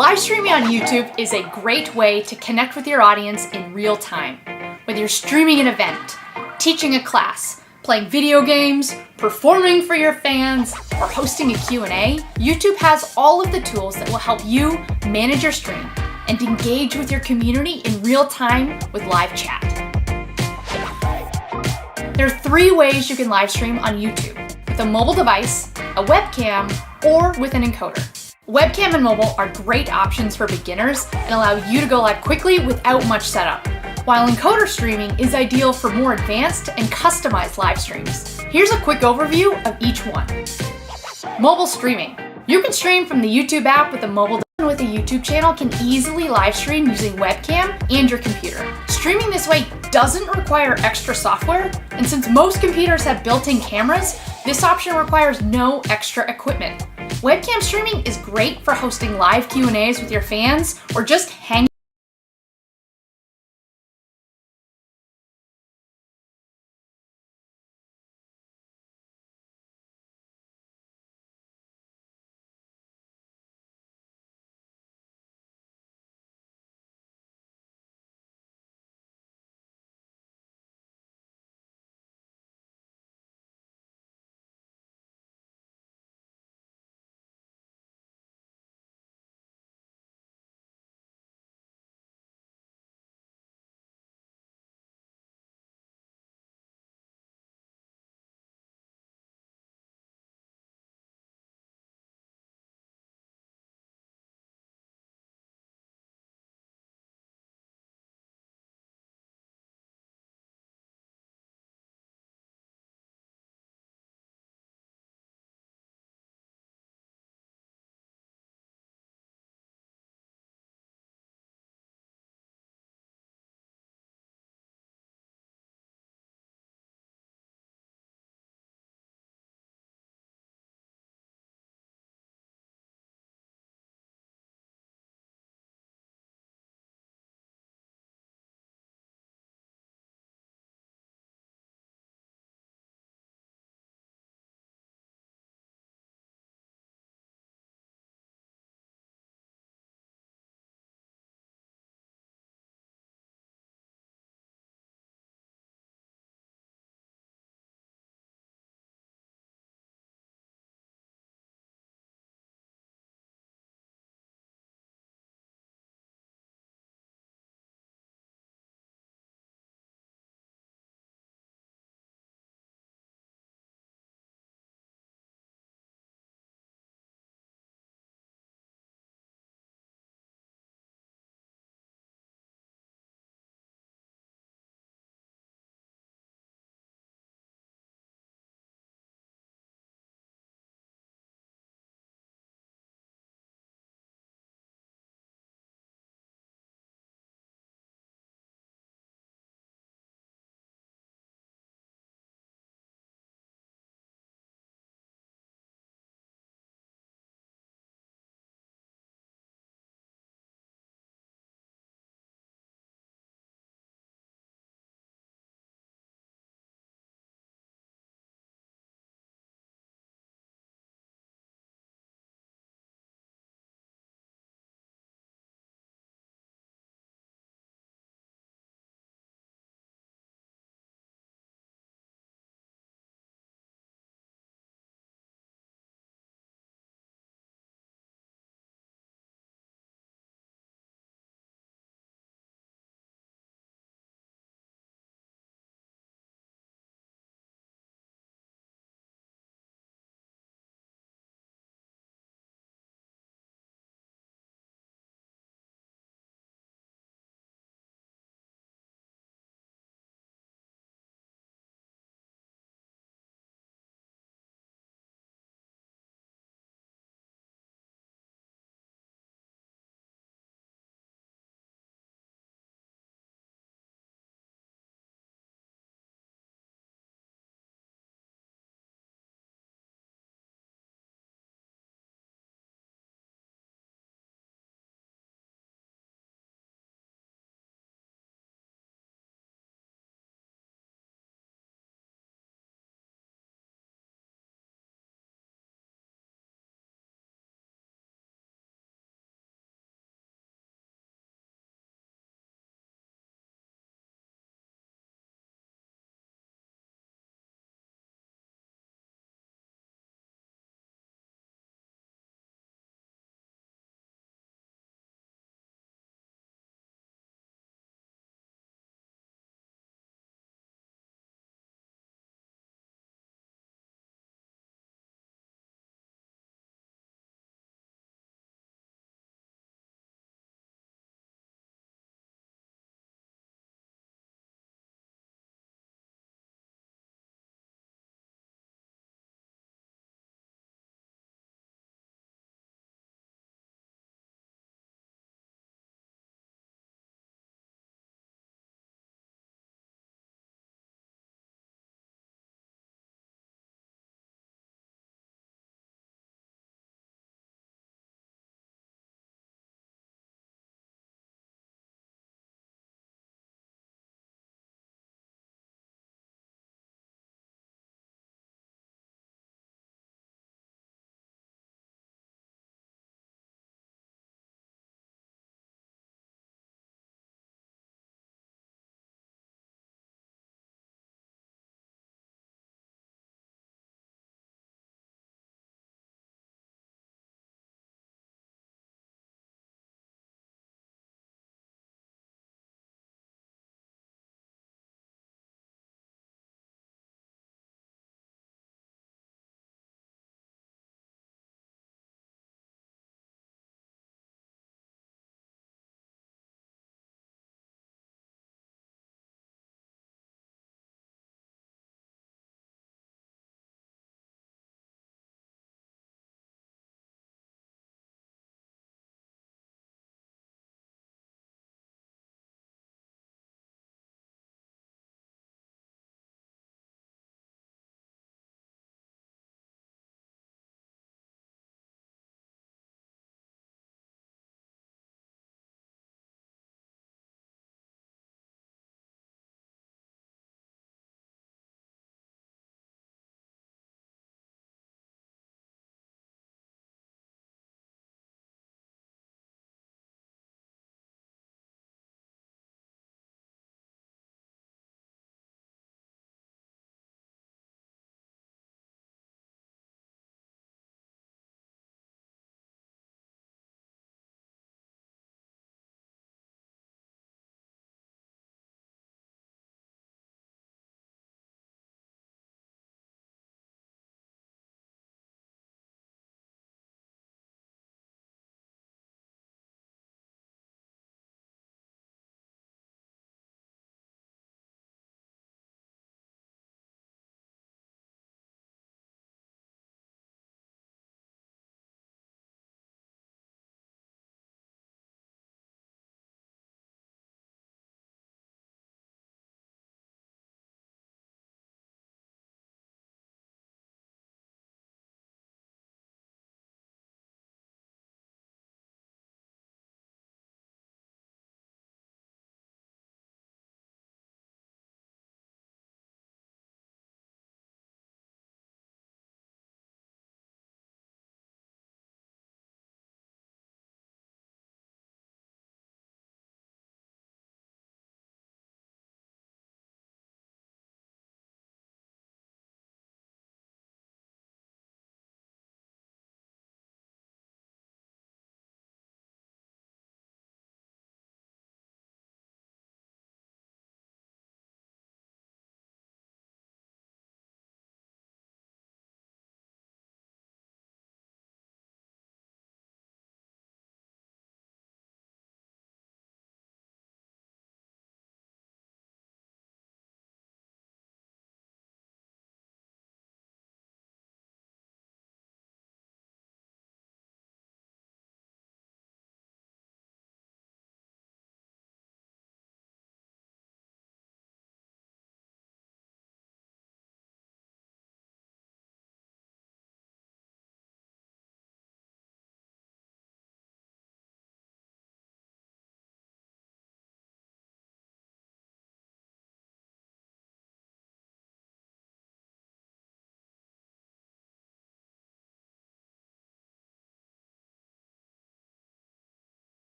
Live streaming on YouTube is a great way to connect with your audience in real time. Whether you're streaming an event, teaching a class, playing video games, performing for your fans, or hosting a Q&A, YouTube has all of the tools that will help you manage your stream and engage with your community in real time with live chat. There are 3 ways you can live stream on YouTube: with a mobile device, a webcam, or with an encoder. Webcam and mobile are great options for beginners and allow you to go live quickly without much setup, while encoder streaming is ideal for more advanced and customized live streams. Here's a quick overview of each one. Mobile streaming. You can stream from the YouTube app with a mobile device. With a YouTube channel can easily live stream using webcam and your computer. Streaming this way doesn't require extra software, and since most computers have built-in cameras, this option requires no extra equipment. Webcam streaming is great for hosting live Q&As with your fans or just hanging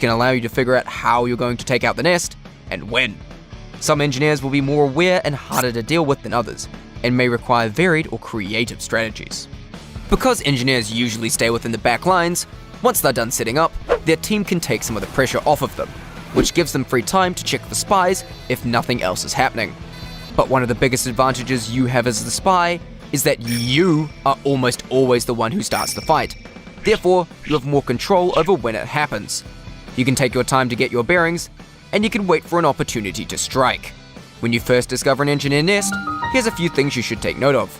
can allow you to figure out how you're going to take out the nest, and when. Some engineers will be more aware and harder to deal with than others, and may require varied or creative strategies. Because engineers usually stay within the back lines, once they're done setting up, their team can take some of the pressure off of them, which gives them free time to check for spies if nothing else is happening. But one of the biggest advantages you have as the spy is that you are almost always the one who starts the fight. Therefore, you have more control over when it happens. You can take your time to get your bearings, and you can wait for an opportunity to strike. When you first discover an engineer nest, here's a few things you should take note of.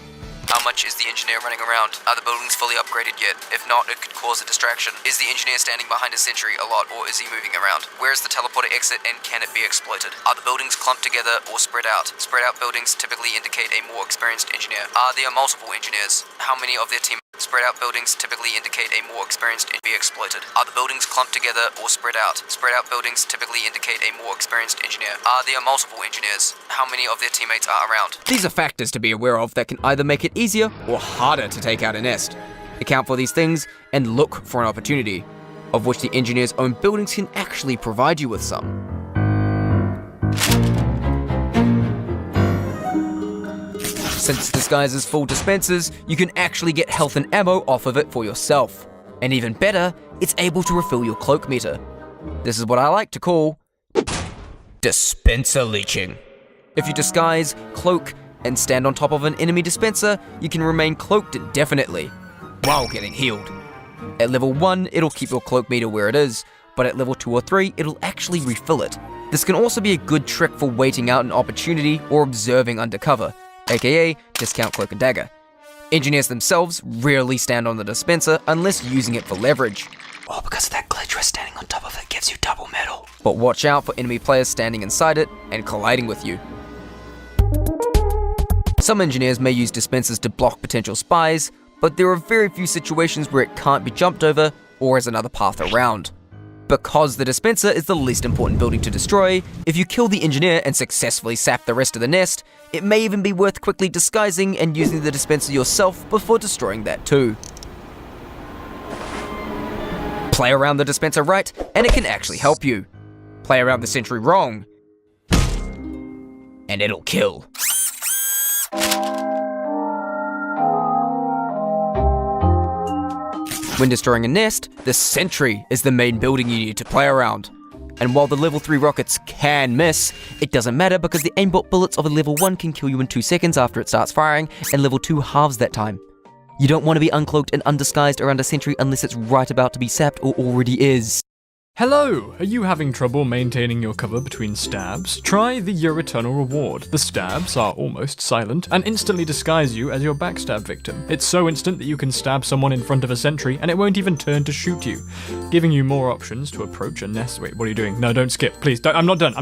How much is the engineer running around? Are the buildings fully upgraded yet? If not, it could cause a distraction. Is the engineer standing behind a sentry a lot, or is he moving around? Where is the teleporter exit, and can it be exploited? Are the buildings clumped together or spread out? Spread out buildings typically indicate a more experienced engineer. Are there multiple engineers? How many of their team? Spread out buildings typically indicate a more experienced and be exploited. Are the buildings clumped together or spread out? Spread out buildings typically indicate a more experienced engineer. Are there multiple engineers? How many of their teammates are around? These are factors to be aware of that can either make it easier or harder to take out a nest. Account for these things and look for an opportunity, of which the engineer's own buildings can actually provide you with some. Since disguises full dispensers, you can actually get health and ammo off of it for yourself. And even better, it's able to refill your cloak meter. This is what I like to call dispenser leeching. If you disguise, cloak, and stand on top of an enemy dispenser, you can remain cloaked indefinitely, while getting healed. At level 1, it'll keep your cloak meter where it is, but at level 2 or 3, it'll actually refill it. This can also be a good trick for waiting out an opportunity or observing undercover, aka discount cloak and dagger. Engineers themselves rarely stand on the dispenser unless using it for leverage, or because of that glitch where standing on top of it gives you double metal. But watch out for enemy players standing inside it and colliding with you. Some engineers may use dispensers to block potential spies, but there are very few situations where it can't be jumped over or has another path around. Because the dispenser is the least important building to destroy, if you kill the engineer and successfully sap the rest of the nest, it may even be worth quickly disguising and using the dispenser yourself before destroying that too. Play around the dispenser right, and it can actually help you. Play around the sentry wrong, and it'll kill. When destroying a nest, the sentry is the main building you need to play around. And while the level 3 rockets can miss, it doesn't matter because the aimbot bullets of a level 1 can kill you in 2 seconds after it starts firing, and level 2 halves that time. You don't want to be uncloaked and undisguised around a sentry unless it's right about to be sapped or already is. Hello! Are you having trouble maintaining your cover between stabs? Try the Your Eternal Reward. The stabs are almost silent and instantly disguise you as your backstab victim. It's so instant that you can stab someone in front of a sentry and it won't even turn to shoot you, giving you more options to approach a nest. Wait, what are you doing? No, don't skip, please. I'm not done.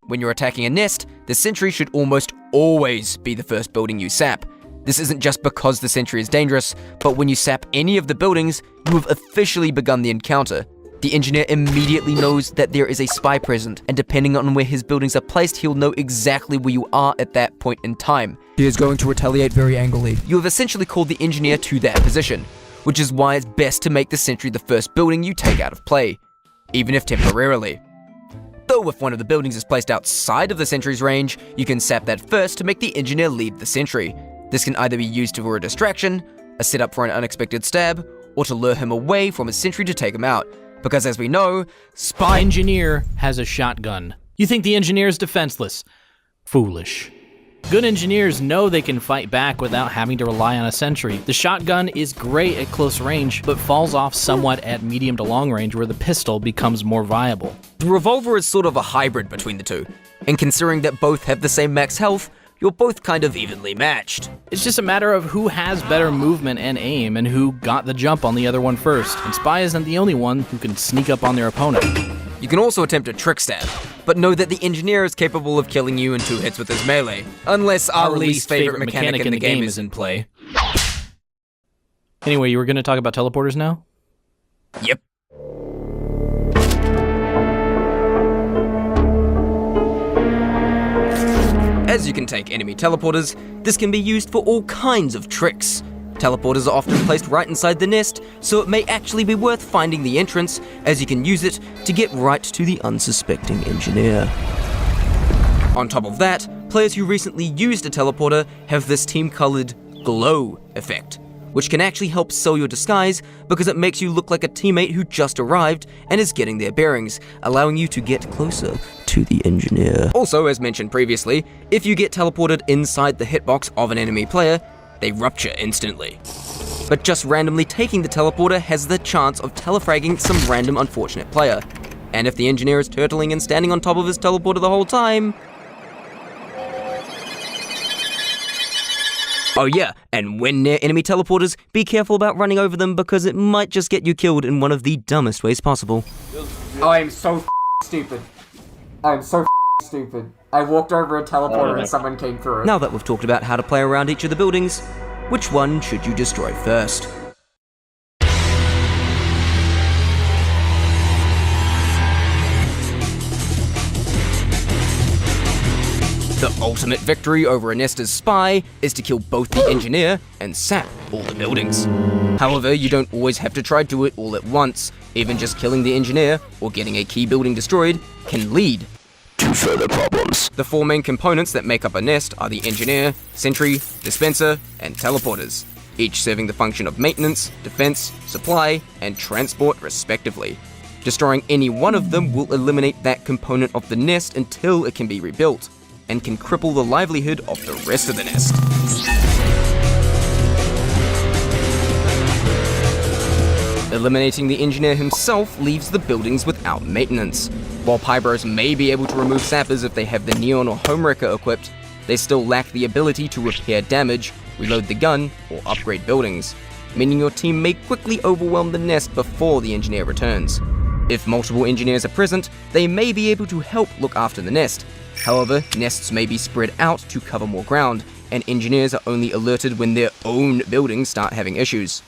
When you're attacking a nest, the sentry should almost always be the first building you sap. This isn't just because the sentry is dangerous, but when you sap any of the buildings, you have officially begun the encounter. The engineer immediately knows that there is a spy present, and depending on where his buildings are placed, he'll know exactly where you are at that point in time. He is going to retaliate very angrily. You have essentially called the engineer to that position, which is why it's best to make the sentry the first building you take out of play, even if temporarily. Though if one of the buildings is placed outside of the sentry's range, you can sap that first to make the engineer leave the sentry. This can either be used for a distraction, a setup for an unexpected stab, or to lure him away from his sentry to take him out. Because as we know, spy engineer has a shotgun. You think the engineer is defenseless? Foolish. Good engineers know they can fight back without having to rely on a sentry. The shotgun is great at close range, but falls off somewhat at medium to long range where the pistol becomes more viable. The revolver is sort of a hybrid between the two, and considering that both have the same max health, you're both kind of evenly matched. It's just a matter of who has better movement and aim and who got the jump on the other one first. And Spy isn't the only one who can sneak up on their opponent. You can also attempt a trick stab, but know that the engineer is capable of killing you in 2 hits with his melee, unless our least favorite mechanic in the game is in play. Anyway, you were going to talk about teleporters now? Yep. As you can take enemy teleporters, this can be used for all kinds of tricks. Teleporters are often placed right inside the nest, so it may actually be worth finding the entrance, as you can use it to get right to the unsuspecting engineer. On top of that, players who recently used a teleporter have this team-colored glow effect, which can actually help sell your disguise because it makes you look like a teammate who just arrived and is getting their bearings, allowing you to get closer to the engineer. Also, as mentioned previously, if you get teleported inside the hitbox of an enemy player, they rupture instantly. But just randomly taking the teleporter has the chance of telefragging some random unfortunate player. And if the engineer is turtling and standing on top of his teleporter the whole time... Oh yeah, and when near enemy teleporters, be careful about running over them because it might just get you killed in one of the dumbest ways possible. I'm so stupid. I'm so stupid. I walked over a teleporter and someone came through it. Now that we've talked about how to play around each of the buildings, which one should you destroy first? The ultimate victory over a Nesta's spy is to kill both the engineer and sap all the buildings. However, you don't always have to try to do it all at once. Even just killing the engineer or getting a key building destroyed can lead to further problems. The four main components that make up a nest are the engineer, sentry, dispenser, and teleporters, each serving the function of maintenance, defense, supply, and transport respectively. Destroying any one of them will eliminate that component of the nest until it can be rebuilt, and can cripple the livelihood of the rest of the nest. Eliminating the engineer himself leaves the buildings without maintenance. While Pybros may be able to remove sappers if they have the Neon or Homewrecker equipped, they still lack the ability to repair damage, reload the gun, or upgrade buildings, meaning your team may quickly overwhelm the nest before the engineer returns. If multiple engineers are present, they may be able to help look after the nest. However, nests may be spread out to cover more ground, and engineers are only alerted when their own buildings start having issues.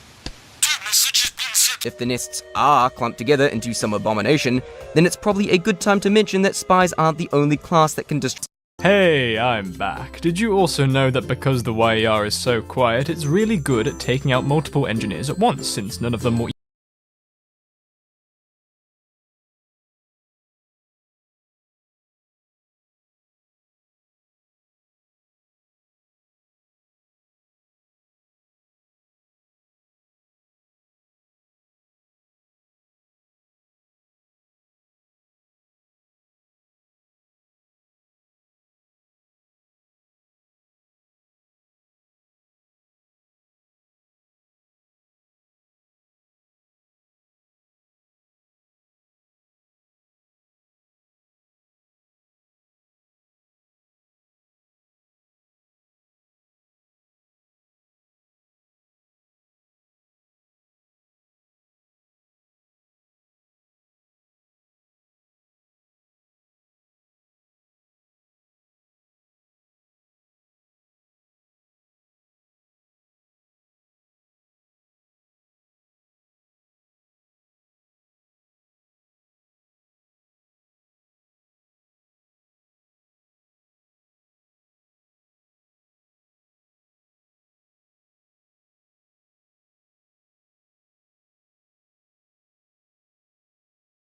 If the nests are clumped together into some abomination, then it's probably a good time to mention that spies aren't the only class that can destroy. Hey, I'm back. Did you also know that because the YER is so quiet, it's really good at taking out multiple engineers at once, since none of them will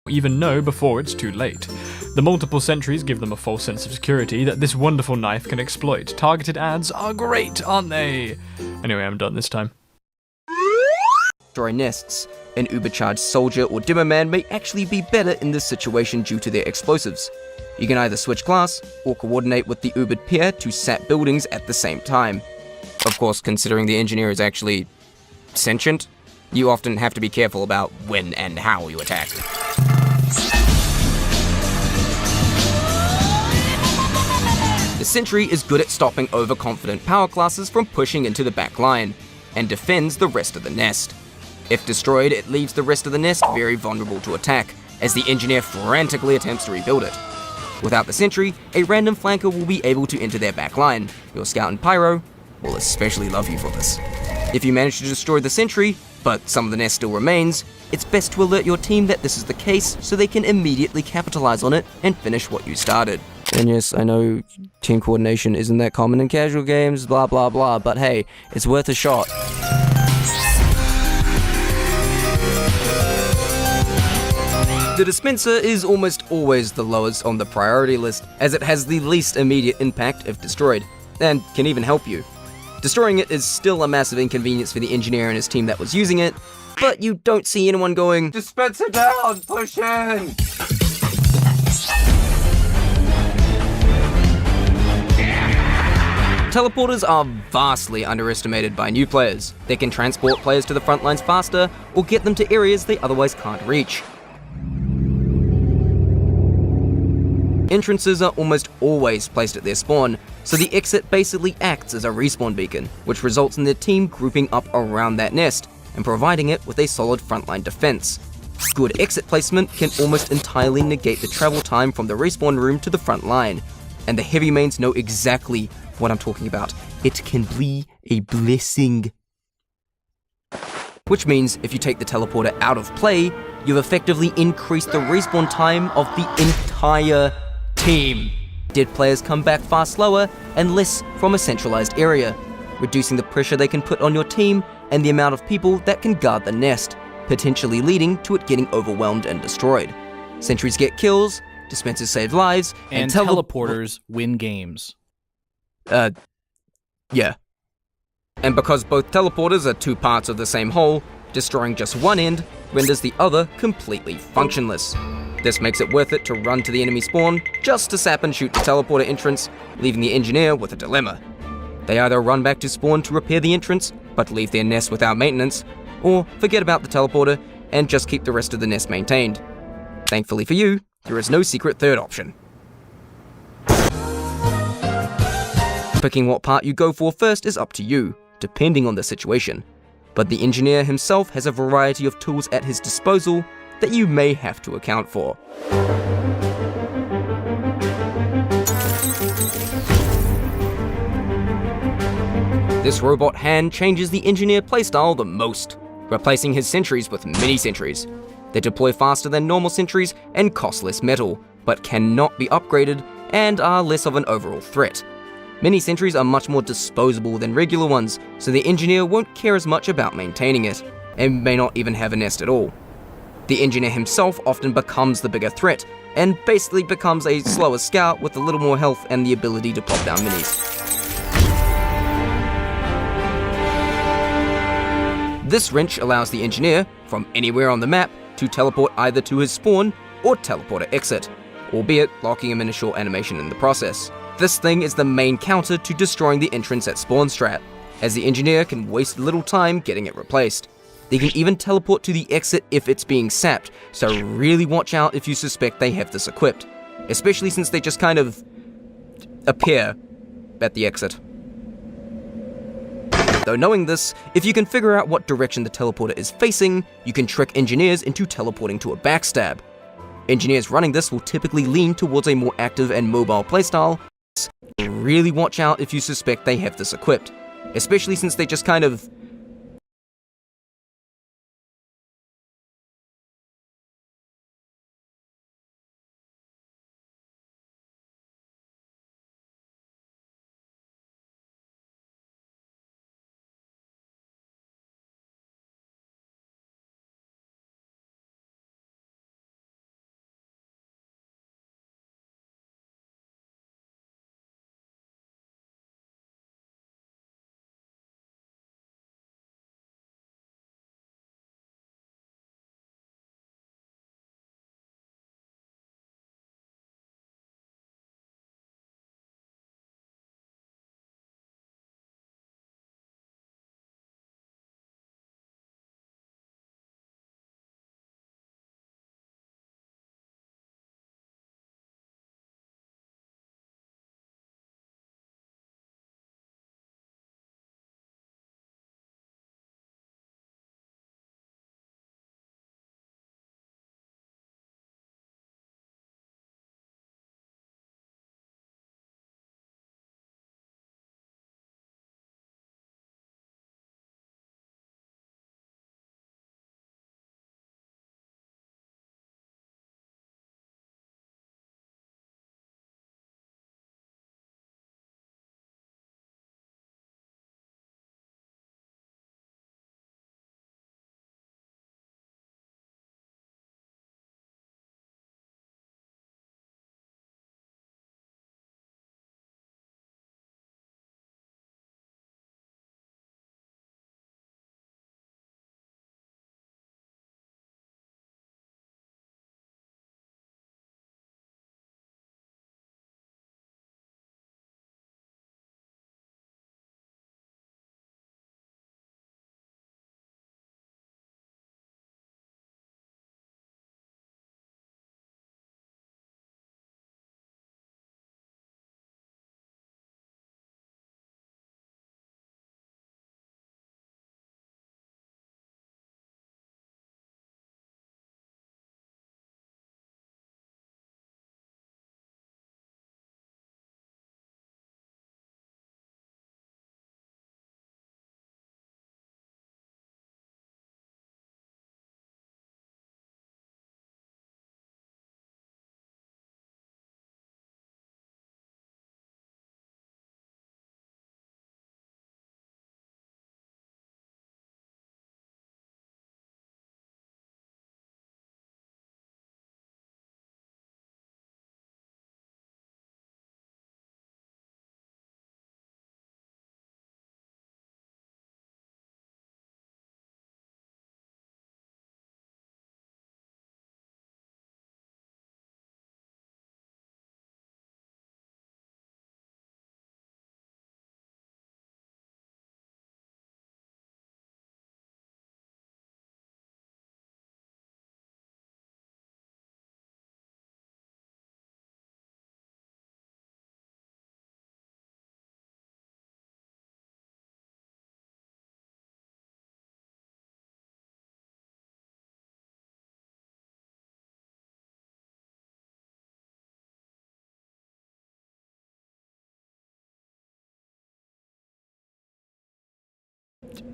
even know before it's too late. The multiple sentries give them a false sense of security that this wonderful knife can exploit. Targeted ads are great, aren't they? Anyway, I'm done this time. Destroy nests. An uber-charged soldier or dimmer man may actually be better in this situation due to their explosives. You can either switch class or coordinate with the ubered pair to sap buildings at the same time. Of course, considering the engineer is actually sentient, you often have to be careful about when and how you attack. The sentry is good at stopping overconfident power classes from pushing into the back line, and defends the rest of the nest. If destroyed, it leaves the rest of the nest very vulnerable to attack, as the engineer frantically attempts to rebuild it. Without the sentry, a random flanker will be able to enter their back line. Your scout and pyro will especially love you for this. If you manage to destroy the sentry, but some of the nest still remains, it's best to alert your team that this is the case so they can immediately capitalize on it and finish what you started. And yes, I know team coordination isn't that common in casual games, blah blah blah, but hey, it's worth a shot. The dispenser is almost always the lowest on the priority list, as it has the least immediate impact if destroyed, and can even help you. Destroying it is still a massive inconvenience for the engineer and his team that was using it, but you don't see anyone going, Dispenser down! Push in! Teleporters are vastly underestimated by new players. They can transport players to the front lines faster, or get them to areas they otherwise can't reach. Entrances are almost always placed at their spawn, so the exit basically acts as a respawn beacon, which results in their team grouping up around that nest, and providing it with a solid frontline defense. Good exit placement can almost entirely negate the travel time from the respawn room to the front line, and the heavy mains know exactly what I'm talking about. It can be a blessing. Which means if you take the teleporter out of play, you've effectively increased the respawn time of the entire team. Dead players come back far slower and less from a centralized area, reducing the pressure they can put on your team and the amount of people that can guard the nest, potentially leading to it getting overwhelmed and destroyed. Sentries get kills, dispensers save lives, And teleporters win games. Yeah. And because both teleporters are two parts of the same whole, destroying just one end renders the other completely functionless. This makes it worth it to run to the enemy spawn just to sap and shoot the teleporter entrance, leaving the engineer with a dilemma. They either run back to spawn to repair the entrance, but leave their nest without maintenance, or forget about the teleporter and just keep the rest of the nest maintained. Thankfully for you, there is no secret third option. Picking what part you go for first is up to you, depending on the situation. But the engineer himself has a variety of tools at his disposal that you may have to account for. This robot hand changes the engineer playstyle the most, replacing his sentries with mini sentries. They deploy faster than normal sentries and cost less metal, but cannot be upgraded and are less of an overall threat. Mini sentries are much more disposable than regular ones, so the engineer won't care as much about maintaining it, and may not even have a nest at all. The engineer himself often becomes the bigger threat, and basically becomes a slower scout with a little more health and the ability to pop down minis. This wrench allows the engineer, from anywhere on the map, to teleport either to his spawn or teleporter exit, albeit locking him in a short animation in the process. This thing is the main counter to destroying the entrance at spawn strat, as the engineer can waste little time getting it replaced. They can even teleport to the exit if it's being sapped, so really watch out if you suspect they have this equipped, especially since they just kind of appear at the exit. Though knowing this, if you can figure out what direction the teleporter is facing, you can trick engineers into teleporting to a backstab. Engineers running this will typically lean towards a more active and mobile playstyle. Really watch out if you suspect they have this equipped, especially since they just kind of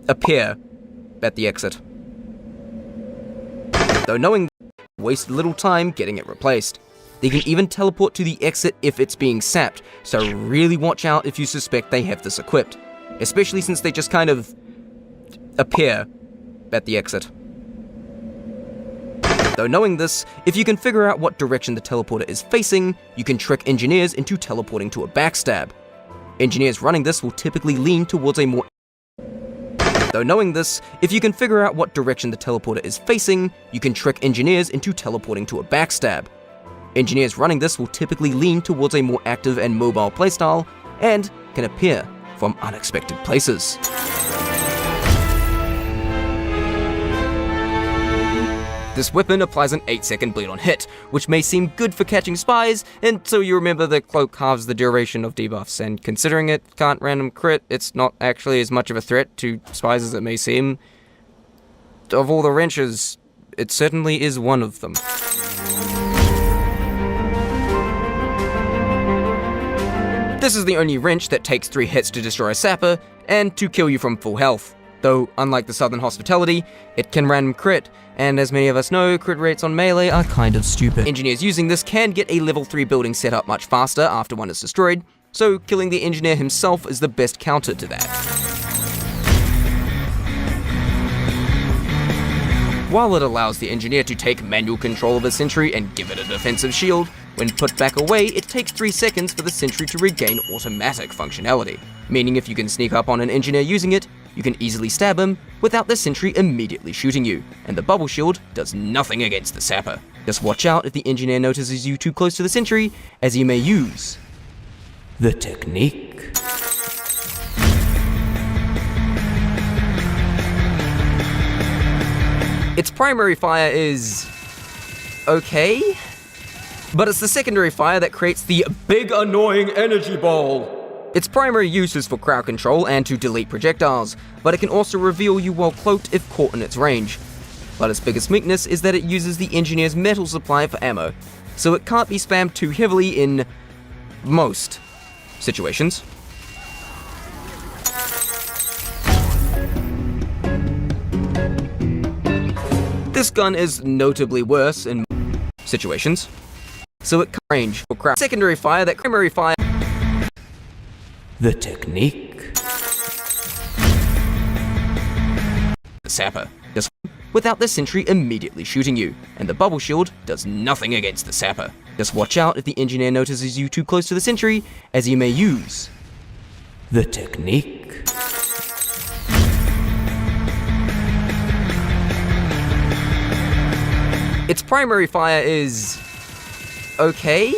appear at the exit. Though knowing waste little time getting it replaced. They can even teleport to the exit if it's being sapped, so really watch out if you suspect they have this equipped, especially since they just kind of appear at the exit. Though knowing this, if you can figure out what direction the teleporter is facing, you can trick engineers into teleporting to a backstab. Engineers running this will typically lean towards a more Though knowing this, if you can figure out what direction the teleporter is facing, you can trick engineers into teleporting to a backstab. Engineers running this will typically lean towards a more active and mobile playstyle, and can appear from unexpected places. This weapon applies an 8-second bleed on hit, which may seem good for catching spies, until you remember the cloak halves the duration of debuffs, and considering it can't random crit, it's not actually as much of a threat to spies as it may seem. Of all the wrenches, it certainly is one of them. This is the only wrench that takes 3 hits to destroy a sapper, and to kill you from full health. Though, unlike the Southern Hospitality, it can random crit, and as many of us know, crit rates on melee are kind of stupid. Engineers using this can get a level 3 building set up much faster after one is destroyed, so killing the engineer himself is the best counter to that. While it allows the engineer to take manual control of a sentry and give it a defensive shield, when put back away, it takes 3 seconds for the sentry to regain automatic functionality, meaning if you can sneak up on an engineer using it, you can easily stab him without the sentry immediately shooting you, and the bubble shield does nothing against the sapper. Just watch out if the engineer notices you too close to the sentry, as he may use the technique. Its primary fire is okay, but it's the secondary fire that creates the big annoying energy ball. Its primary use is for crowd control and to delete projectiles, but it can also reveal you while cloaked if caught in its range. But its biggest weakness is that it uses the engineer's metal supply for ammo, so it can't be spammed too heavily in most situations. This gun is notably worse in situations, so it can range for crowd secondary fire that primary fire. The technique. The sapper, just without the sentry immediately shooting you, and the bubble shield does nothing against the sapper. Just watch out if the engineer notices you too close to the sentry, as he may use the technique. Its primary fire is okay,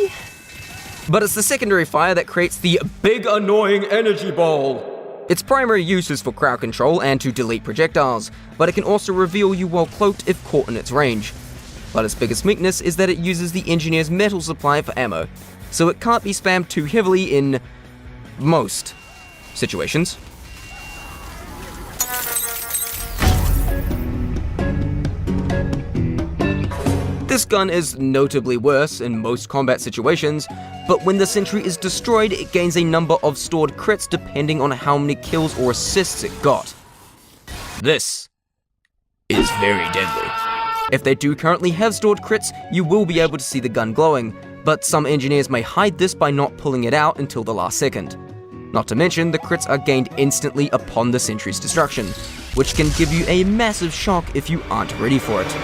but it's the secondary fire that creates the big annoying energy ball. Its primary use is for crowd control and to delete projectiles, but it can also reveal you while cloaked if caught in its range. But its biggest weakness is that it uses the engineer's metal supply for ammo, so it can't be spammed too heavily in most situations. This gun is notably worse in most combat situations, but when the sentry is destroyed, it gains a number of stored crits depending on how many kills or assists it got. This is very deadly. If they do currently have stored crits, you will be able to see the gun glowing, but some engineers may hide this by not pulling it out until the last second. Not to mention, the crits are gained instantly upon the sentry's destruction, which can give you a massive shock if you aren't ready for it.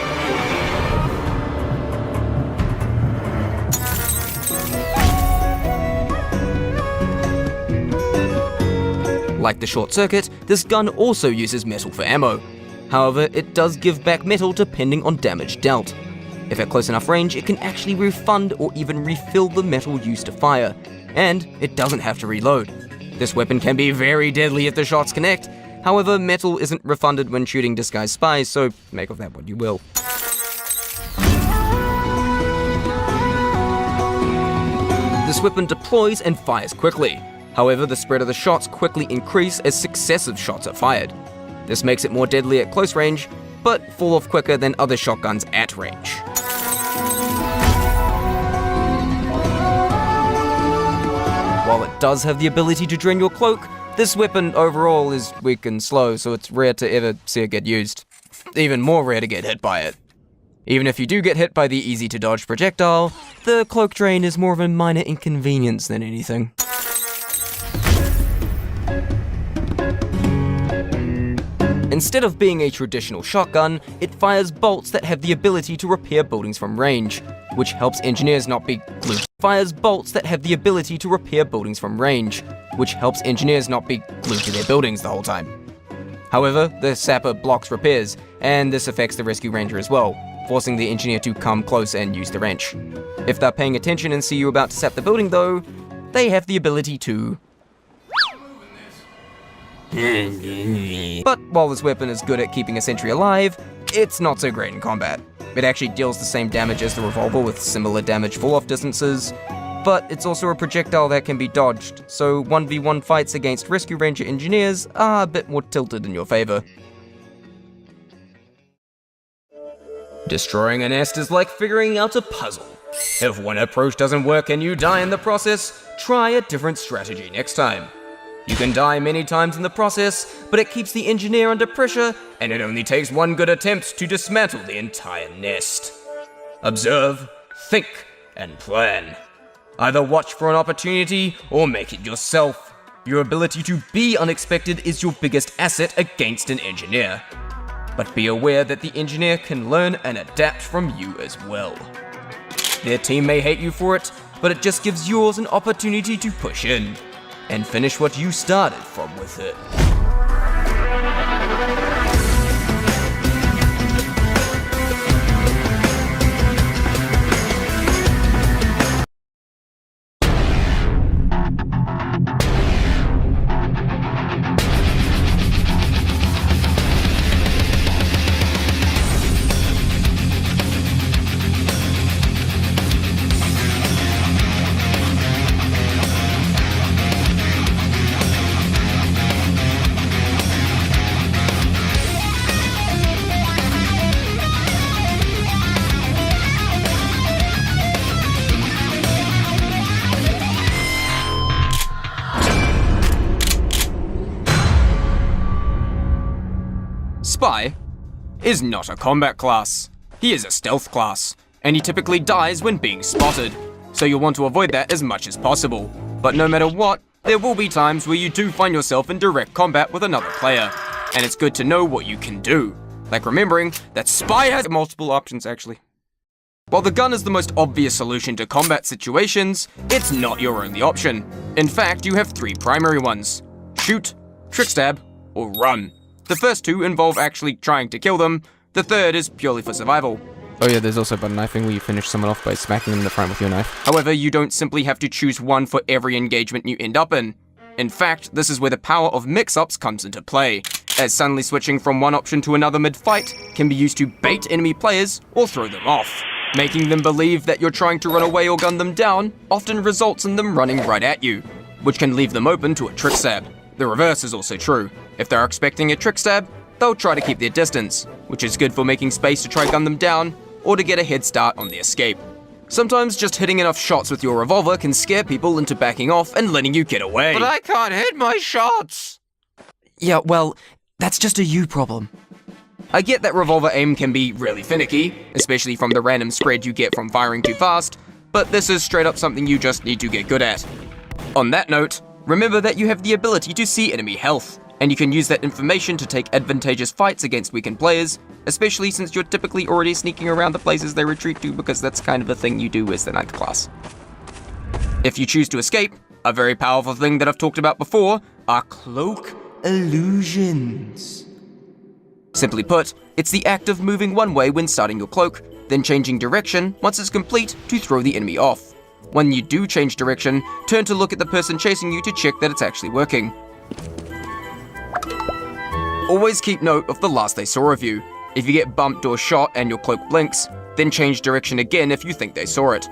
Like the short circuit, this gun also uses metal for ammo. However, it does give back metal depending on damage dealt. If at close enough range, it can actually refund or even refill the metal used to fire, and it doesn't have to reload. This weapon can be very deadly if the shots connect. However, metal isn't refunded when shooting disguised spies, so make of that what you will. This weapon deploys and fires quickly. However, the spread of the shots quickly increase as successive shots are fired. This makes it more deadly at close range, but fall off quicker than other shotguns at range. While it does have the ability to drain your cloak, This weapon overall is weak and slow, so it's rare to ever see it get used. Even more rare to get hit by it. Even if you do get hit by the easy-to-dodge projectile, the cloak drain is more of a minor inconvenience than anything. Instead of being a traditional shotgun, it fires bolts that have the ability to repair buildings from range, which helps engineers not be glued. Fires bolts that have the ability to repair buildings from range, which helps engineers not be glued to their buildings the whole time. However, the sapper blocks repairs, and this affects the rescue ranger as well, forcing the engineer to come close and use the wrench. If they're paying attention and see you about to sap the building though, they have the ability to... But while this weapon is good at keeping a sentry alive, it's not so great in combat. It actually deals the same damage as the revolver with similar damage fall-off distances, but it's also a projectile that can be dodged, so 1v1 fights against rescue ranger engineers are a bit more tilted in your favor. Destroying a nest is like figuring out a puzzle. If one approach doesn't work and you die in the process, try a different strategy next time. You can die many times in the process, but it keeps the engineer under pressure, and it only takes one good attempt to dismantle the entire nest. Observe, think, and plan. Either watch for an opportunity or make it yourself. Your ability to be unexpected is your biggest asset against an engineer. But be aware that the engineer can learn and adapt from you as well. Their team may hate you for it, but it just gives yours an opportunity to push in and finish what you started from with it. Spy is not a combat class. He is a stealth class, and he typically dies when being spotted, so you'll want to avoid that as much as possible. But no matter what, there will be times where you do find yourself in direct combat with another player, and it's good to know what you can do. Like remembering that Spy has multiple options actually. While the gun is the most obvious solution to combat situations, it's not your only option. In fact, you have three primary ones: shoot, trick stab, or run. The first two involve actually trying to kill them, the third is purely for survival. Oh yeah, there's also button knifing where you finish someone off by smacking them in the front with your knife. However, you don't simply have to choose one for every engagement you end up in. In fact, this is where the power of mix-ups comes into play, as suddenly switching from one option to another mid-fight can be used to bait enemy players or throw them off. Making them believe that you're trying to run away or gun them down often results in them running right at you, which can leave them open to a trick stab. The reverse is also true. If they're expecting a trick stab, they'll try to keep their distance, which is good for making space to try gun them down or to get a head start on the escape. Sometimes just hitting enough shots with your revolver can scare people into backing off and letting you get away. But I can't hit my shots! Yeah, well, that's just a you problem. I get that revolver aim can be really finicky, especially from the random spread you get from firing too fast, but this is straight up something you just need to get good at. On that note, remember that you have the ability to see enemy health, and you can use that information to take advantageous fights against weakened players, especially since you're typically already sneaking around the places they retreat to because that's kind of a thing you do as the ninth class. If you choose to escape, a very powerful thing that I've talked about before are cloak illusions. Simply put, it's the act of moving one way when starting your cloak, then changing direction once it's complete to throw the enemy off. When you do change direction, turn to look at the person chasing you to check that it's actually working. Always keep note of the last they saw of you. If you get bumped or shot and your cloak blinks, then change direction again if you think they saw it.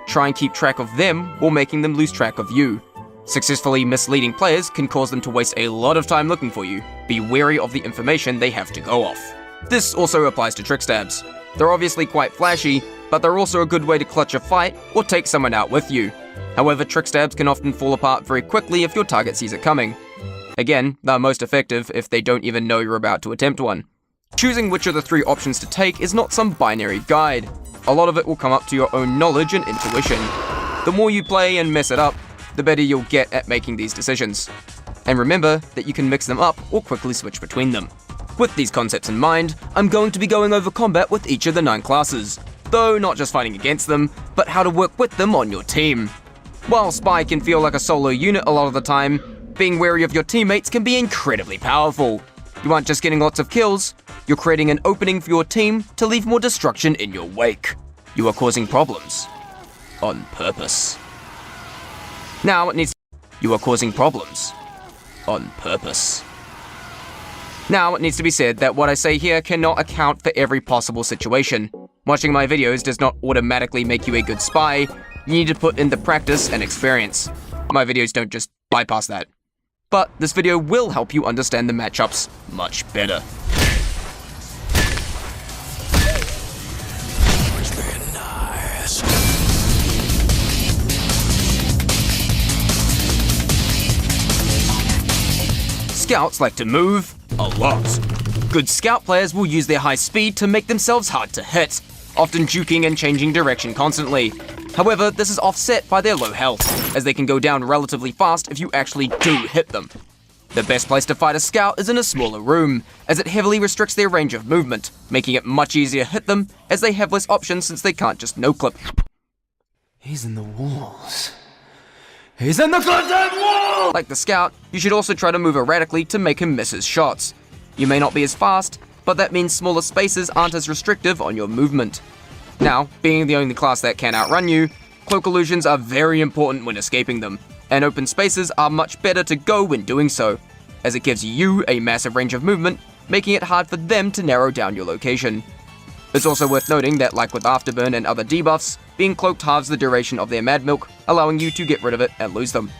Try and keep track of them while making them lose track of you. Successfully misleading players can cause them to waste a lot of time looking for you. Be wary of the information they have to go off. This also applies to trick stabs. They're obviously quite flashy, but they're also a good way to clutch a fight or take someone out with you. However, trick stabs can often fall apart very quickly if your target sees it coming. Again, they're most effective if they don't even know you're about to attempt one. Choosing which of the 3 options to take is not some binary guide. A lot of it will come up to your own knowledge and intuition. The more you play and mess it up, the better you'll get at making these decisions. And remember that you can mix them up or quickly switch between them. With these concepts in mind, I'm going to be going over combat with each of the 9 classes, though not just fighting against them, but how to work with them on your team. While Spy can feel like a solo unit a lot of the time, being wary of your teammates can be incredibly powerful. You aren't just getting lots of kills, you're creating an opening for your team to leave more destruction in your wake. You are causing problems. On purpose. You are causing problems. On purpose. Now, it needs to be said that what I say here cannot account for every possible situation. Watching my videos does not automatically make you a good spy. You need to put in the practice and experience. My videos don't just bypass that. But this video will help you understand the matchups much better. Scouts like to move a lot. Good scout players will use their high speed to make themselves hard to hit, often juking and changing direction constantly. However, this is offset by their low health, as they can go down relatively fast if you actually do hit them. The best place to fight a scout is in a smaller room, as it heavily restricts their range of movement, making it much easier to hit them, as they have less options since they can't just no-clip. He's in the walls. He's in the goddamn wall! Like the scout, you should also try to move erratically to make him miss his shots. You may not be as fast, but that means smaller spaces aren't as restrictive on your movement. Now, being the only class that can outrun you, cloak illusions are very important when escaping them, and open spaces are much better to go when doing so, as it gives you a massive range of movement, making it hard for them to narrow down your location. It's also worth noting that, like with Afterburn and other debuffs, being cloaked halves the duration of their Mad Milk, allowing you to get rid of it and lose them.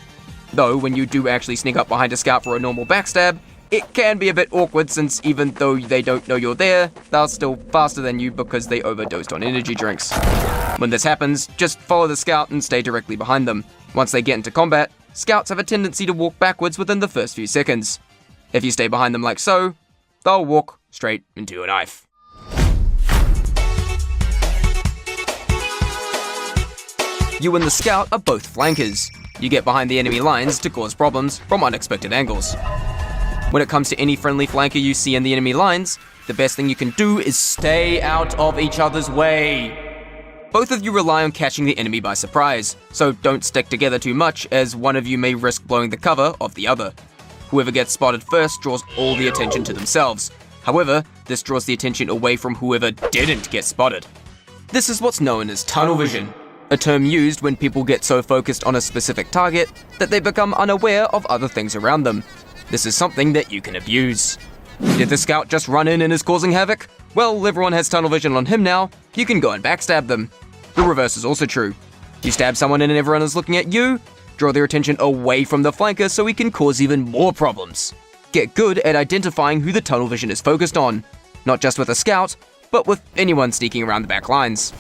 Though, when you do actually sneak up behind a scout for a normal backstab, it can be a bit awkward since even though they don't know you're there, they're still faster than you because they overdosed on energy drinks. When this happens, just follow the scout and stay directly behind them. Once they get into combat, scouts have a tendency to walk backwards within the first few seconds. If you stay behind them like so, they'll walk straight into a knife. You and the scout are both flankers. You get behind the enemy lines to cause problems from unexpected angles. When it comes to any friendly flanker you see in the enemy lines, the best thing you can do is stay out of each other's way. Both of you rely on catching the enemy by surprise, so don't stick together too much as one of you may risk blowing the cover of the other. Whoever gets spotted first draws all the attention to themselves. However, this draws the attention away from whoever didn't get spotted. This is what's known as tunnel vision, a term used when people get so focused on a specific target that they become unaware of other things around them. This is something that you can abuse. Did the scout just run in and is causing havoc? Well, everyone has tunnel vision on him now, you can go and backstab them. The reverse is also true. You stab someone in and everyone is looking at you, draw their attention away from the flanker so he can cause even more problems. Get good at identifying who the tunnel vision is focused on, not just with a scout, but with anyone sneaking around the back lines.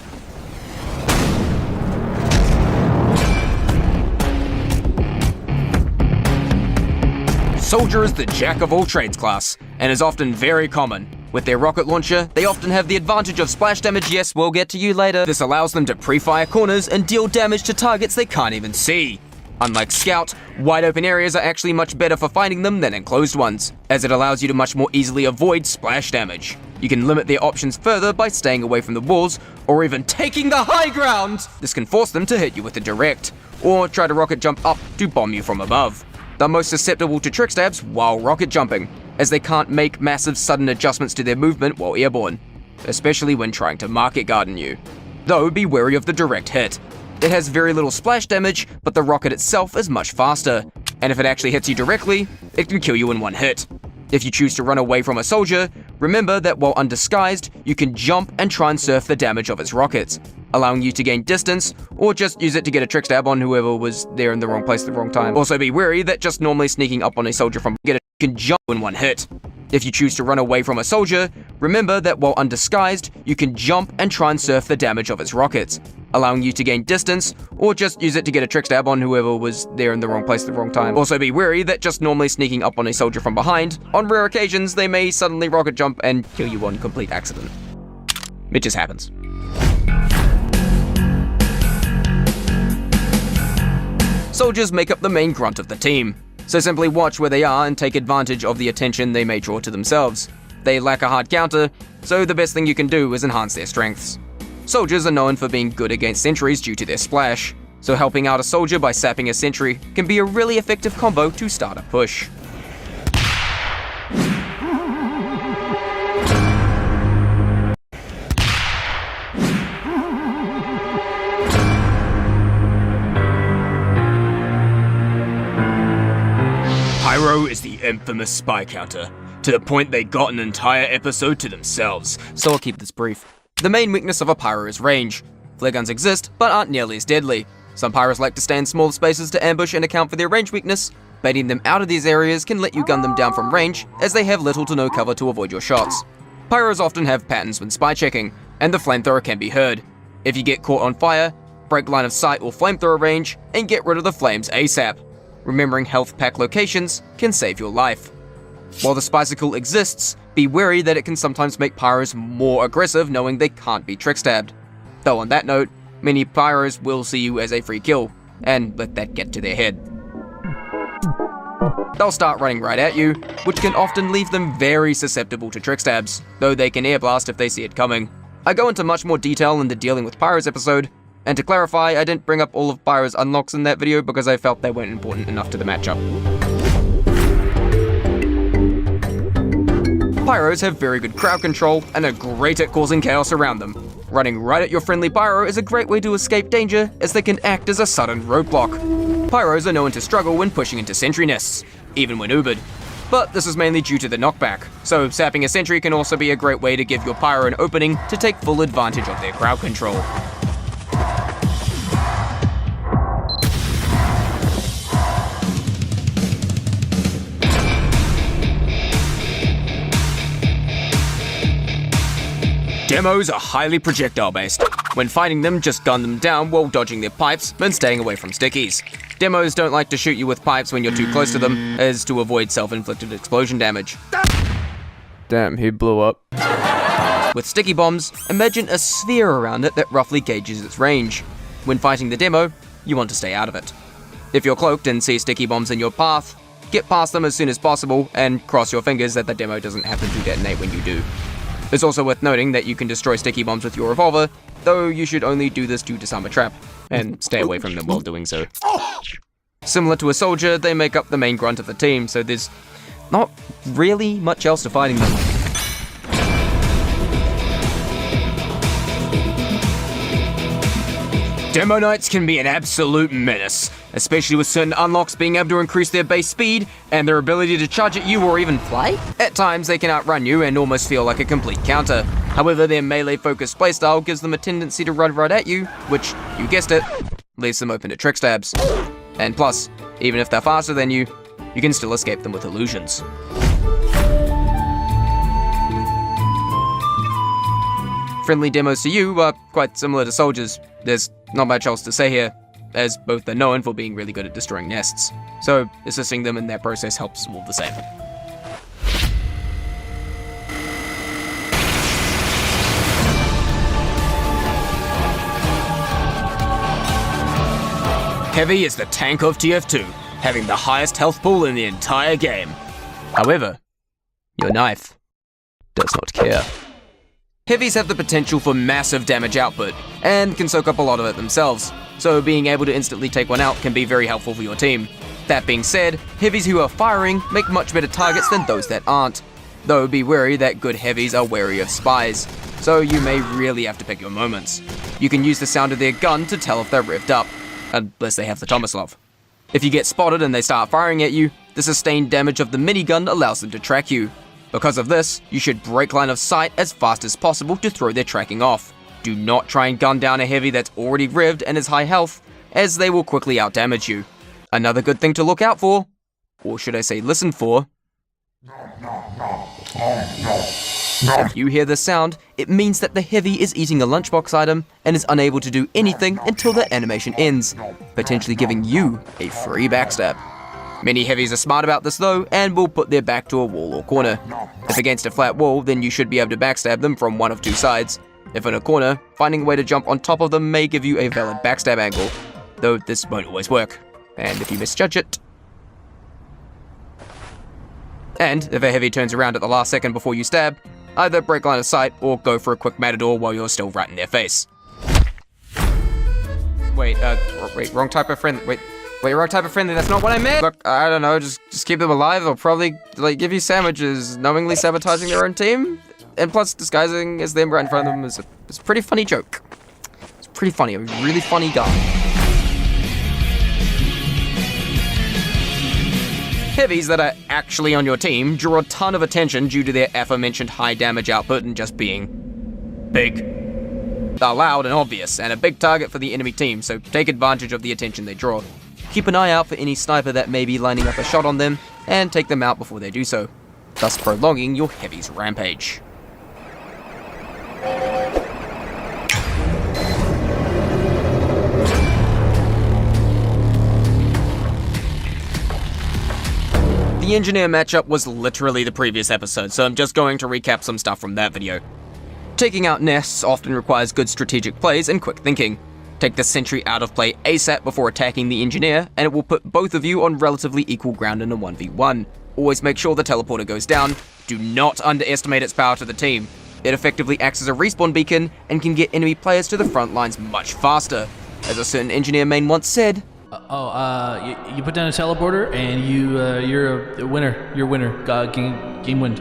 Soldier is the jack-of-all-trades class, and is often very common. With their rocket launcher, they often have the advantage of splash damage. Yes, we'll get to you later. This allows them to pre-fire corners and deal damage to targets they can't even see. Unlike Scout, wide open areas are actually much better for finding them than enclosed ones, as it allows you to much more easily avoid splash damage. You can limit their options further by staying away from the walls, or even taking the high ground! This can force them to hit you with a direct, or try to rocket jump up to bomb you from above. They're most susceptible to trick stabs while rocket jumping, as they can't make massive sudden adjustments to their movement while airborne, especially when trying to market garden you. Though, be wary of the direct hit. It has very little splash damage, but the rocket itself is much faster, and if it actually hits you directly, it can kill you in one hit. If you choose to run away from a soldier, remember that while undisguised, you can jump and try and surf the damage of its rockets, allowing you to gain distance, or just use it to get a trick stab on whoever was there in the wrong place at the wrong time. Also be wary that just normally sneaking up on a soldier from can jump in one hit. If you choose to run away from a soldier, remember that while undisguised, you can jump and try and surf the damage of its rockets, allowing you to gain distance, or just use it to get a trick stab on whoever was there in the wrong place at the wrong time. Also be wary that just normally sneaking up on a soldier from behind, on rare occasions they may suddenly rocket jump and kill you on complete accident. It just happens. Soldiers make up the main grunt of the team, so simply watch where they are and take advantage of the attention they may draw to themselves. They lack a hard counter, so the best thing you can do is enhance their strengths. Soldiers are known for being good against sentries due to their splash, so helping out a soldier by sapping a sentry can be a really effective combo to start a push. Pyro is the infamous spy counter, to the point they got an entire episode to themselves, so I'll keep this brief. The main weakness of a pyro is range. Flare guns exist, but aren't nearly as deadly. Some pyros like to stay in small spaces to ambush and account for their range weakness. Baiting them out of these areas can let you gun them down from range, as they have little to no cover to avoid your shots. Pyros often have patterns when spy checking, and the flamethrower can be heard. If you get caught on fire, break line of sight or flamethrower range, and get rid of the flames ASAP. Remembering health pack locations can save your life. While the Spicicle exists, be wary that it can sometimes make pyros more aggressive knowing they can't be trick stabbed. Though on that note, many pyros will see you as a free kill, and let that get to their head. They'll start running right at you, which can often leave them very susceptible to trick stabs, though they can air blast if they see it coming. I go into much more detail in the Dealing with Pyros episode, and to clarify, I didn't bring up all of Pyro's unlocks in that video because I felt they weren't important enough to the matchup. Pyros have very good crowd control and are great at causing chaos around them. Running right at your friendly pyro is a great way to escape danger, as they can act as a sudden roadblock. Pyros are known to struggle when pushing into sentry nests, even when Ubered. But this is mainly due to the knockback, so sapping a sentry can also be a great way to give your pyro an opening to take full advantage of their crowd control. Demos are highly projectile based. When fighting them, just gun them down while dodging their pipes and staying away from stickies. Demos don't like to shoot you with pipes when you're too close to them, as to avoid self-inflicted explosion damage. Damn, he blew up. With sticky bombs, imagine a sphere around it that roughly gauges its range. When fighting the demo, you want to stay out of it. If you're cloaked and see sticky bombs in your path, get past them as soon as possible and cross your fingers that the demo doesn't happen to detonate when you do. It's also worth noting that you can destroy sticky bombs with your revolver, though you should only do this to disarm a trap, and stay away from them while doing so. Similar to a soldier, they make up the main grunt of the team, so there's not really much else to fighting them. Demo Knights can be an absolute menace, especially with certain unlocks being able to increase their base speed and their ability to charge at you or even fly. At times they can outrun you and almost feel like a complete counter. However, their melee-focused playstyle gives them a tendency to run right at you, which, you guessed it, leaves them open to trick stabs. And plus, even if they're faster than you can still escape them with illusions. Friendly demos to you are quite similar to soldiers. There's not much else to say here, as both are known for being really good at destroying nests, so assisting them in that process helps all the same. Heavy is the tank of TF2, having the highest health pool in the entire game. However, your knife does not care. Heavies have the potential for massive damage output, and can soak up a lot of it themselves, so being able to instantly take one out can be very helpful for your team. That being said, heavies who are firing make much better targets than those that aren't, though be wary that good heavies are wary of spies, so you may really have to pick your moments. You can use the sound of their gun to tell if they're revved up, unless they have the Tomislav. If you get spotted and they start firing at you, the sustained damage of the minigun allows them to track you. Because of this, you should break line of sight as fast as possible to throw their tracking off. Do not try and gun down a heavy that's already revved and is high health, as they will quickly outdamage you. Another good thing to look out for, or should I say listen for, If you hear this sound, it means that the heavy is eating a lunchbox item and is unable to do anything until the animation ends, potentially giving you a free backstab. Many heavies are smart about this though, and will put their back to a wall or corner. If against a flat wall, then you should be able to backstab them from one of two sides. If in a corner, finding a way to jump on top of them may give you a valid backstab angle, though this won't always work, and if you misjudge it. And if a heavy turns around at the last second before you stab, either break line of sight or go for a quick matador while you're still right in their face. Wait, wrong type of friendly. Wait, wrong type of friendly. That's not what I meant. Look, I don't know. Just keep them alive. They'll probably give you sandwiches, knowingly sabotaging their own team, and plus disguising as them right in front of them is a pretty funny joke. It's pretty funny. A really funny guy. Heavies that are actually on your team draw a ton of attention due to their aforementioned high damage output and just being big. They're loud and obvious, and a big target for the enemy team, so take advantage of the attention they draw. Keep an eye out for any sniper that may be lining up a shot on them, and take them out before they do so, thus prolonging your heavy's rampage. The engineer matchup was literally the previous episode, so I'm just going to recap some stuff from that video. Taking out nests often requires good strategic plays and quick thinking. Take the sentry out of play ASAP before attacking the engineer, and it will put both of you on relatively equal ground in a 1v1. Always make sure the teleporter goes down. Do not underestimate its power to the team. It effectively acts as a respawn beacon and can get enemy players to the front lines much faster. As a certain engineer main once said, you put down a teleporter and you're a winner. You're a winner. Game win.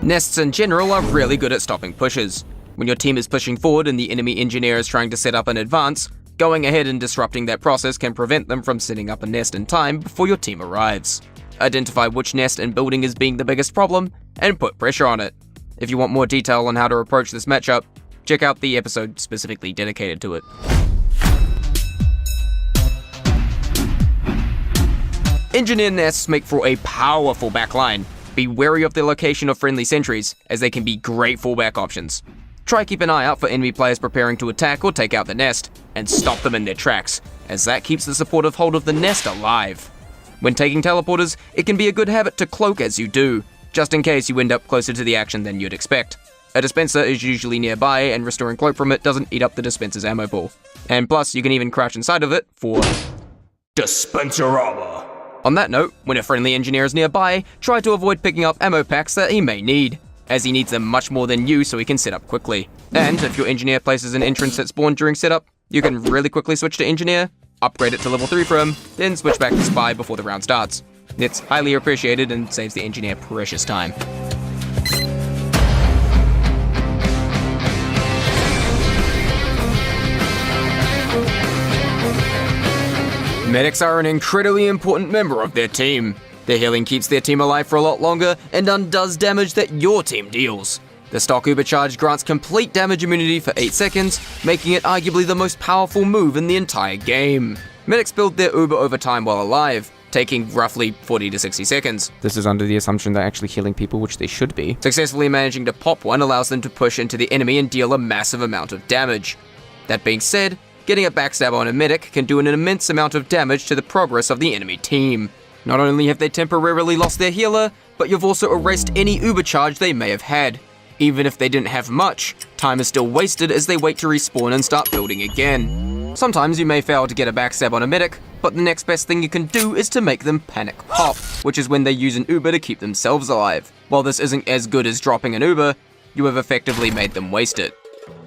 Nests in general are really good at stopping pushes. When your team is pushing forward and the enemy engineer is trying to set up an advance, going ahead and disrupting that process can prevent them from setting up a nest in time before your team arrives. Identify which nest and building is being the biggest problem, and put pressure on it. If you want more detail on how to approach this matchup, check out the episode specifically dedicated to it. Engineer nests make for a powerful backline. Be wary of the location of friendly sentries, as they can be great fallback options. Try keep an eye out for enemy players preparing to attack or take out the nest, and stop them in their tracks, as that keeps the supportive hold of the nest alive. When taking teleporters, it can be a good habit to cloak as you do, just in case you end up closer to the action than you'd expect. A dispenser is usually nearby, and restoring cloak from it doesn't eat up the dispenser's ammo pool. And plus, you can even crouch inside of it for dispenser armor. On that note, when a friendly engineer is nearby, try to avoid picking up ammo packs that he may need, as he needs them much more than you so he can set up quickly. And if your engineer places an entrance at spawn during setup, you can really quickly switch to engineer, upgrade it to level 3 for him, then switch back to spy before the round starts. It's highly appreciated and saves the engineer precious time. Medics are an incredibly important member of their team. Their healing keeps their team alive for a lot longer and undoes damage that your team deals. The stock Uber charge grants complete damage immunity for 8 seconds, making it arguably the most powerful move in the entire game. Medics build their Uber over time while alive, taking roughly 40 to 60 seconds. This is under the assumption they're actually healing people, which they should be. Successfully managing to pop one allows them to push into the enemy and deal a massive amount of damage. That being said, getting a backstab on a medic can do an immense amount of damage to the progress of the enemy team. Not only have they temporarily lost their healer, but you've also erased any Uber charge they may have had. Even if they didn't have much, time is still wasted as they wait to respawn and start building again. Sometimes you may fail to get a backstab on a medic, but the next best thing you can do is to make them panic pop, which is when they use an Uber to keep themselves alive. While this isn't as good as dropping an Uber, you have effectively made them waste it.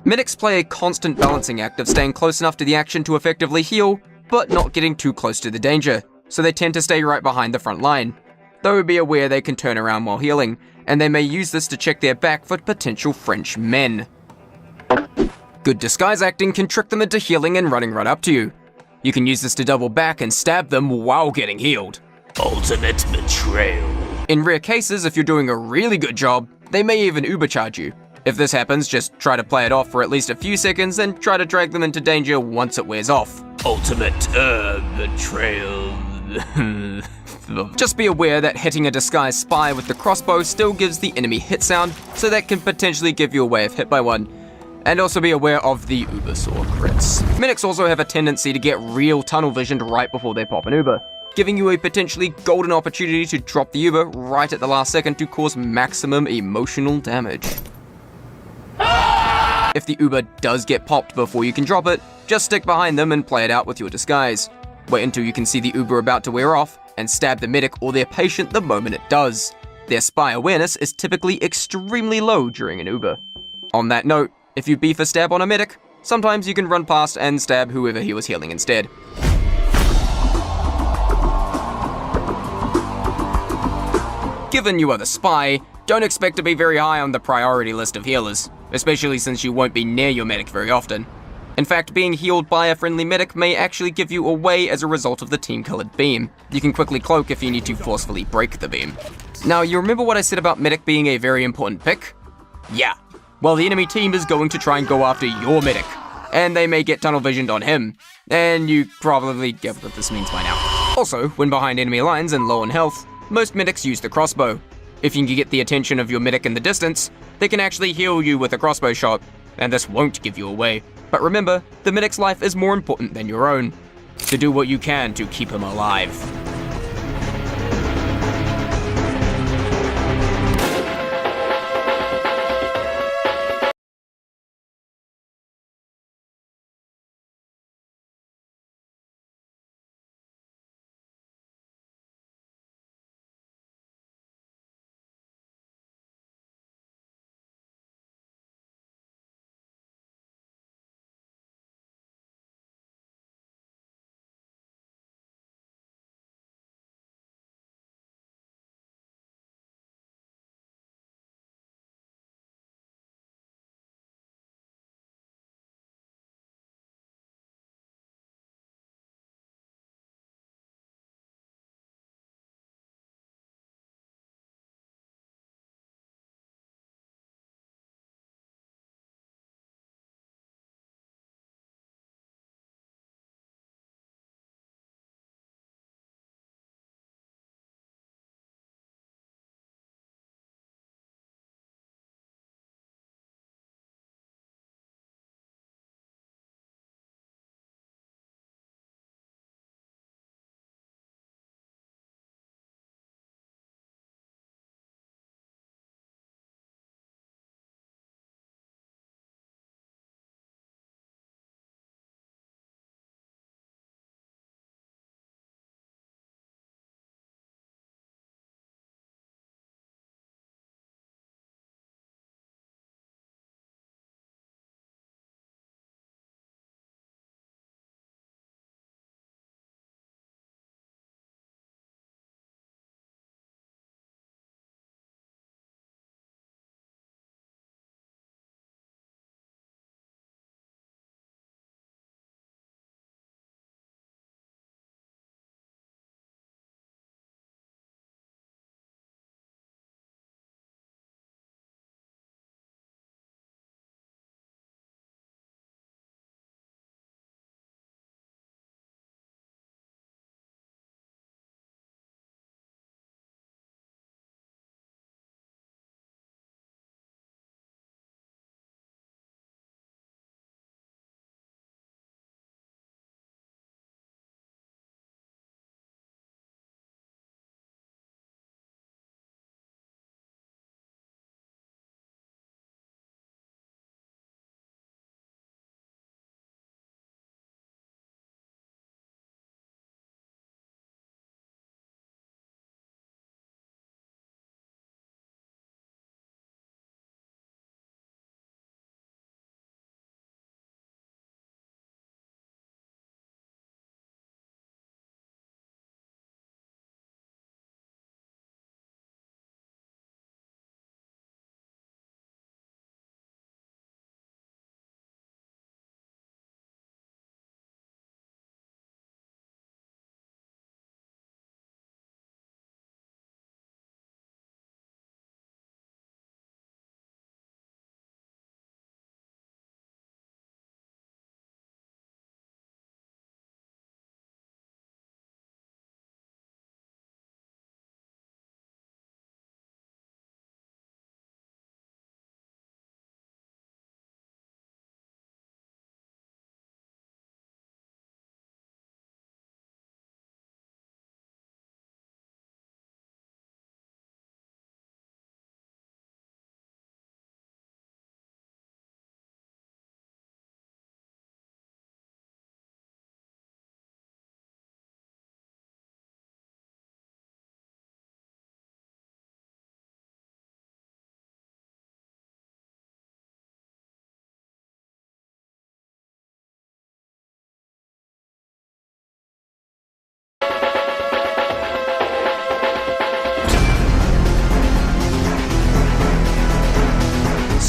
Medics play a constant balancing act of staying close enough to the action to effectively heal, but not getting too close to the danger, so they tend to stay right behind the front line. Though be aware they can turn around while healing, and they may use this to check their back for potential French men. Good disguise acting can trick them into healing and running right up to you. You can use this to double back and stab them while getting healed. Ultimate betrayal. In rare cases, if you're doing a really good job, they may even Uber charge you. If this happens, just try to play it off for at least a few seconds, then try to drag them into danger once it wears off. Ultimate betrayal. Just be aware that hitting a disguised spy with the crossbow still gives the enemy hit sound, so that can potentially give you away if hit by one. And also be aware of the Uber Saw crits. Medics also have a tendency to get real tunnel visioned right before they pop an Uber, giving you a potentially golden opportunity to drop the Uber right at the last second to cause maximum emotional damage. If the Uber does get popped before you can drop it, just stick behind them and play it out with your disguise. Wait until you can see the Uber about to wear off, and stab the medic or their patient the moment it does. Their spy awareness is typically extremely low during an Uber. On that note, if you beef a stab on a medic, sometimes you can run past and stab whoever he was healing instead. Given you are the spy, don't expect to be very high on the priority list of healers, especially since you won't be near your medic very often. In fact, being healed by a friendly medic may actually give you away as a result of the team-colored beam. You can quickly cloak if you need to forcefully break the beam. Now, you remember what I said about medic being a very important pick? Yeah. Well, the enemy team is going to try and go after your medic, and they may get tunnel visioned on him, and you probably get what this means by now. Also, when behind enemy lines and low on health, most medics use the crossbow. If you can get the attention of your medic in the distance, they can actually heal you with a crossbow shot, and this won't give you away. But remember, the medic's life is more important than your own, so do what you can to keep him alive.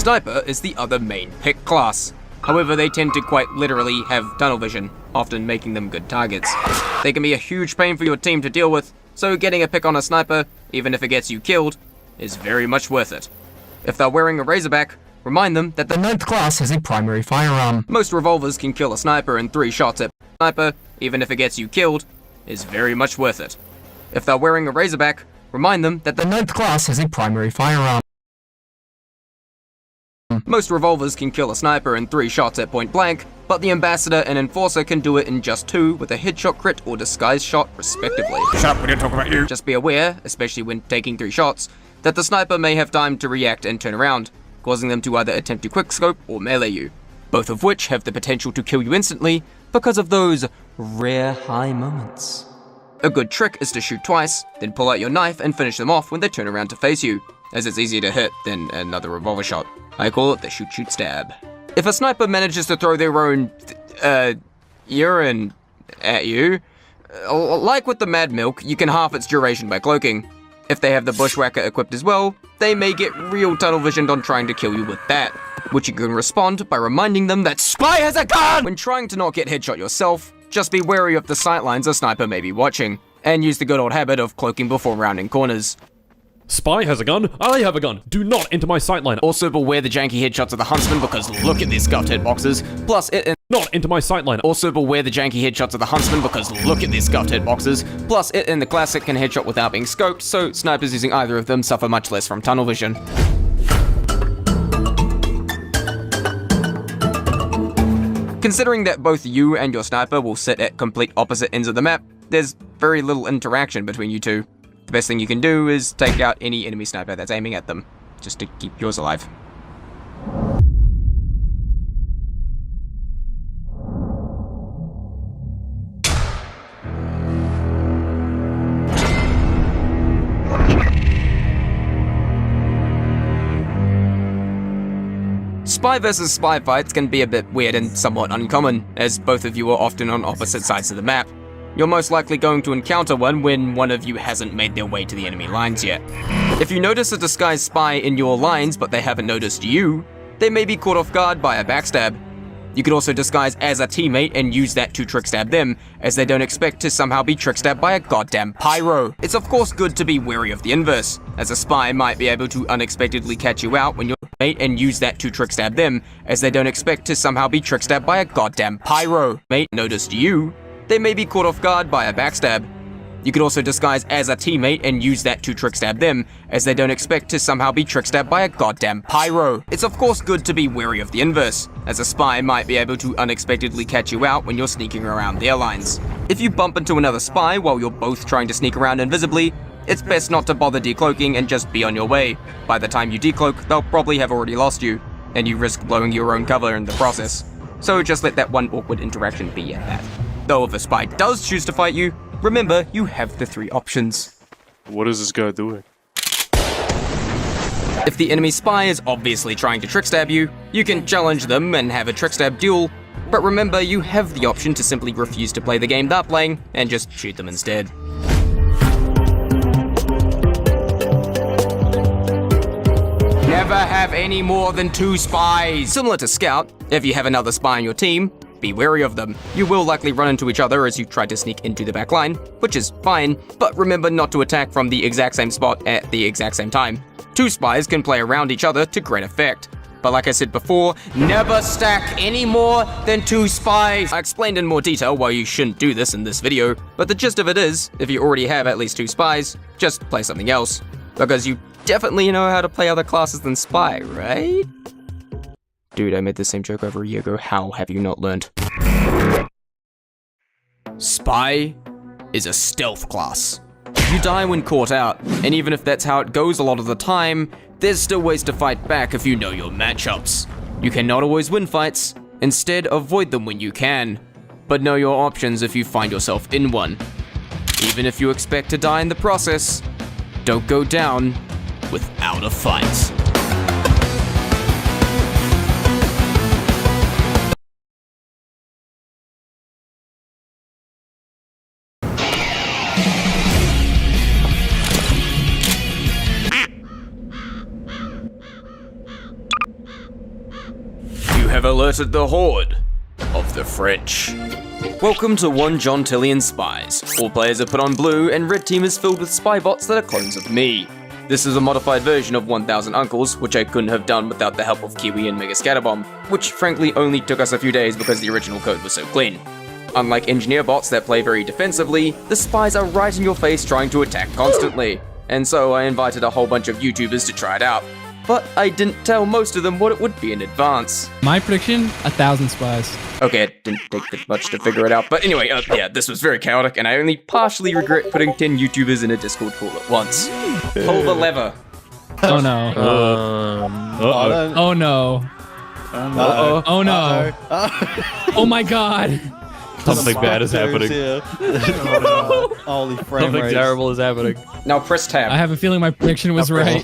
Sniper is the other main pick class. However, they tend to quite literally have tunnel vision, often making them good targets. They can be a huge pain for your team to deal with, so getting a pick on a sniper, even if it gets you killed, is very much worth it. If they're wearing a Razorback, remind them that the 9th class has a primary firearm. Most revolvers can kill a sniper in 3 shots at sniper, even if it gets you killed, is very much worth it. If they're wearing a Razorback, remind them that the 9th class has a primary firearm. Most revolvers can kill a sniper in 3 shots at point blank, but the Ambassador and Enforcer can do it in just 2 with a headshot crit or disguise shot respectively. Shut up, we didn't talk about you. Just be aware, especially when taking 3 shots, that the sniper may have time to react and turn around, causing them to either attempt to quickscope or melee you, both of which have the potential to kill you instantly because of those rare high moments. A good trick is to shoot twice, then pull out your knife and finish them off when they turn around to face you, as it's easier to hit than another revolver shot. I call it the shoot stab. If a sniper manages to throw their own urine at you, like with the Mad Milk, you can half its duration by cloaking. If they have the Bushwhacker equipped as well, they may get real tunnel visioned on trying to kill you with that, which you can respond by reminding them that Spy has a gun! When trying to not get headshot yourself, just be wary of the sightlines a sniper may be watching, and use the good old habit of cloaking before rounding corners. Spy has a gun, I have a gun. Do not enter my sightline. Also beware the janky headshots of the Huntsman because look at their scuffed hitboxes, plus it Not into my sightline. Also beware the janky headshots of the Huntsman because look at their scuffed hitboxes, plus it in the Classic can headshot without being scoped, so snipers using either of them suffer much less from tunnel vision. Considering that both you and your sniper will sit at complete opposite ends of the map, there's very little interaction between you two. The best thing you can do is take out any enemy sniper that's aiming at them, just to keep yours alive. Spy versus spy fights can be a bit weird and somewhat uncommon, as both of you are often on opposite sides of the map. You're most likely going to encounter one when one of you hasn't made their way to the enemy lines yet. If you notice a disguised spy in your lines but they haven't noticed you, they may be caught off guard by a backstab. You could also disguise as a teammate and use that to trickstab them, as they don't expect to somehow be trickstabbed by a goddamn pyro. It's of course good to be wary of the inverse, as a spy might be able to unexpectedly catch you out when you're mate and use that to trickstab them, as they don't expect to somehow be trickstabbed by a goddamn pyro. Mate noticed you, they may be caught off guard by a backstab. You could also disguise as a teammate and use that to trickstab them, as they don't expect to somehow be trickstabbed by a goddamn pyro. It's of course good to be wary of the inverse, as a spy might be able to unexpectedly catch you out when you're sneaking around their lines. If you bump into another spy while you're both trying to sneak around invisibly, it's best not to bother decloaking and just be on your way. By the time you decloak, they'll probably have already lost you, and you risk blowing your own cover in the process. So just let that one awkward interaction be at that. Though if a spy does choose to fight you, remember you have the 3 options. What is this guy doing? If the enemy spy is obviously trying to trickstab you, you can challenge them and have a trickstab duel, but remember you have the option to simply refuse to play the game they're playing and just shoot them instead. Never have any more than 2 spies. Similar to Scout, if you have another spy on your team, be wary of them. You will likely run into each other as you try to sneak into the back line, which is fine, but remember not to attack from the exact same spot at the exact same time. 2 spies can play around each other to great effect. But like I said before, never stack any more than 2 spies. I explained in more detail why you shouldn't do this in this video, but the gist of it is, if you already have at least 2 spies, just play something else. Because you definitely know how to play other classes than spy, right? Dude, I made the same joke over a year ago. How have you not learned? Spy is a stealth class. You die when caught out, and even if that's how it goes a lot of the time, there's still ways to fight back if you know your matchups. You cannot always win fights, instead avoid them when you can, but know your options if you find yourself in one. Even if you expect to die in the process, don't go down without a fight. alerted the horde of the French. Welcome to One Jontillion Spies. All players are put on blue, and red team is filled with spy bots that are clones of me. This is a modified version of 1000 Uncles, which I couldn't have done without the help of Kiwi and Mega Scatterbomb, which frankly only took us a few days because the original code was so clean. Unlike engineer bots that play very defensively, the spies are right in your face trying to attack constantly, and so I invited a whole bunch of YouTubers to try it out. But I didn't tell most of them what it would be in advance. My prediction, 1,000 spies. Okay, it didn't take that much to figure it out, but anyway, yeah, this was very chaotic, and I only partially regret putting 10 YouTubers in a Discord call at once. Pull the lever. Oh no. Oh no. Oh no. Oh my god. Something bad is happening. Holy frame Something rates. terrible is happening. Now press tab. I have a feeling my prediction was right.